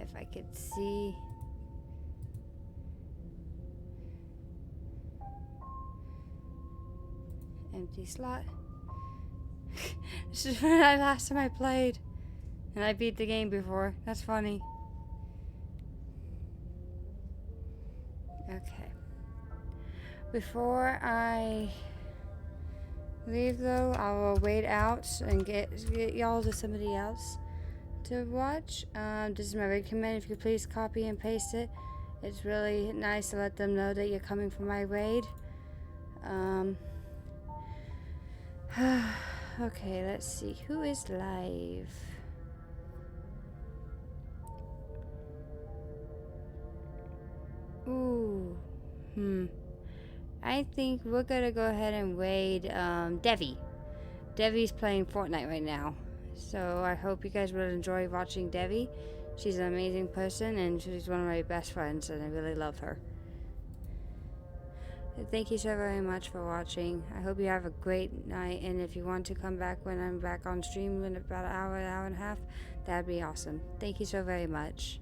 If I could see. Empty slot. This is when last time I played. And I beat the game before. That's funny. Okay. Before I leave though, I will wait out and get y'all to somebody else to watch. This is my raid command. If you could please copy and paste it. It's really nice to let them know that you're coming from my raid. Okay, let's see. Who is live? Ooh. I think we're gonna go ahead and raid Devi. Devi's playing Fortnite right now. So I hope you guys will enjoy watching Devi. She's an amazing person and she's one of my best friends and I really love her. Thank you so very much for watching. I hope you have a great night, and if you want to come back when I'm back on stream in about an hour and a half, that'd be awesome. Thank you so very much.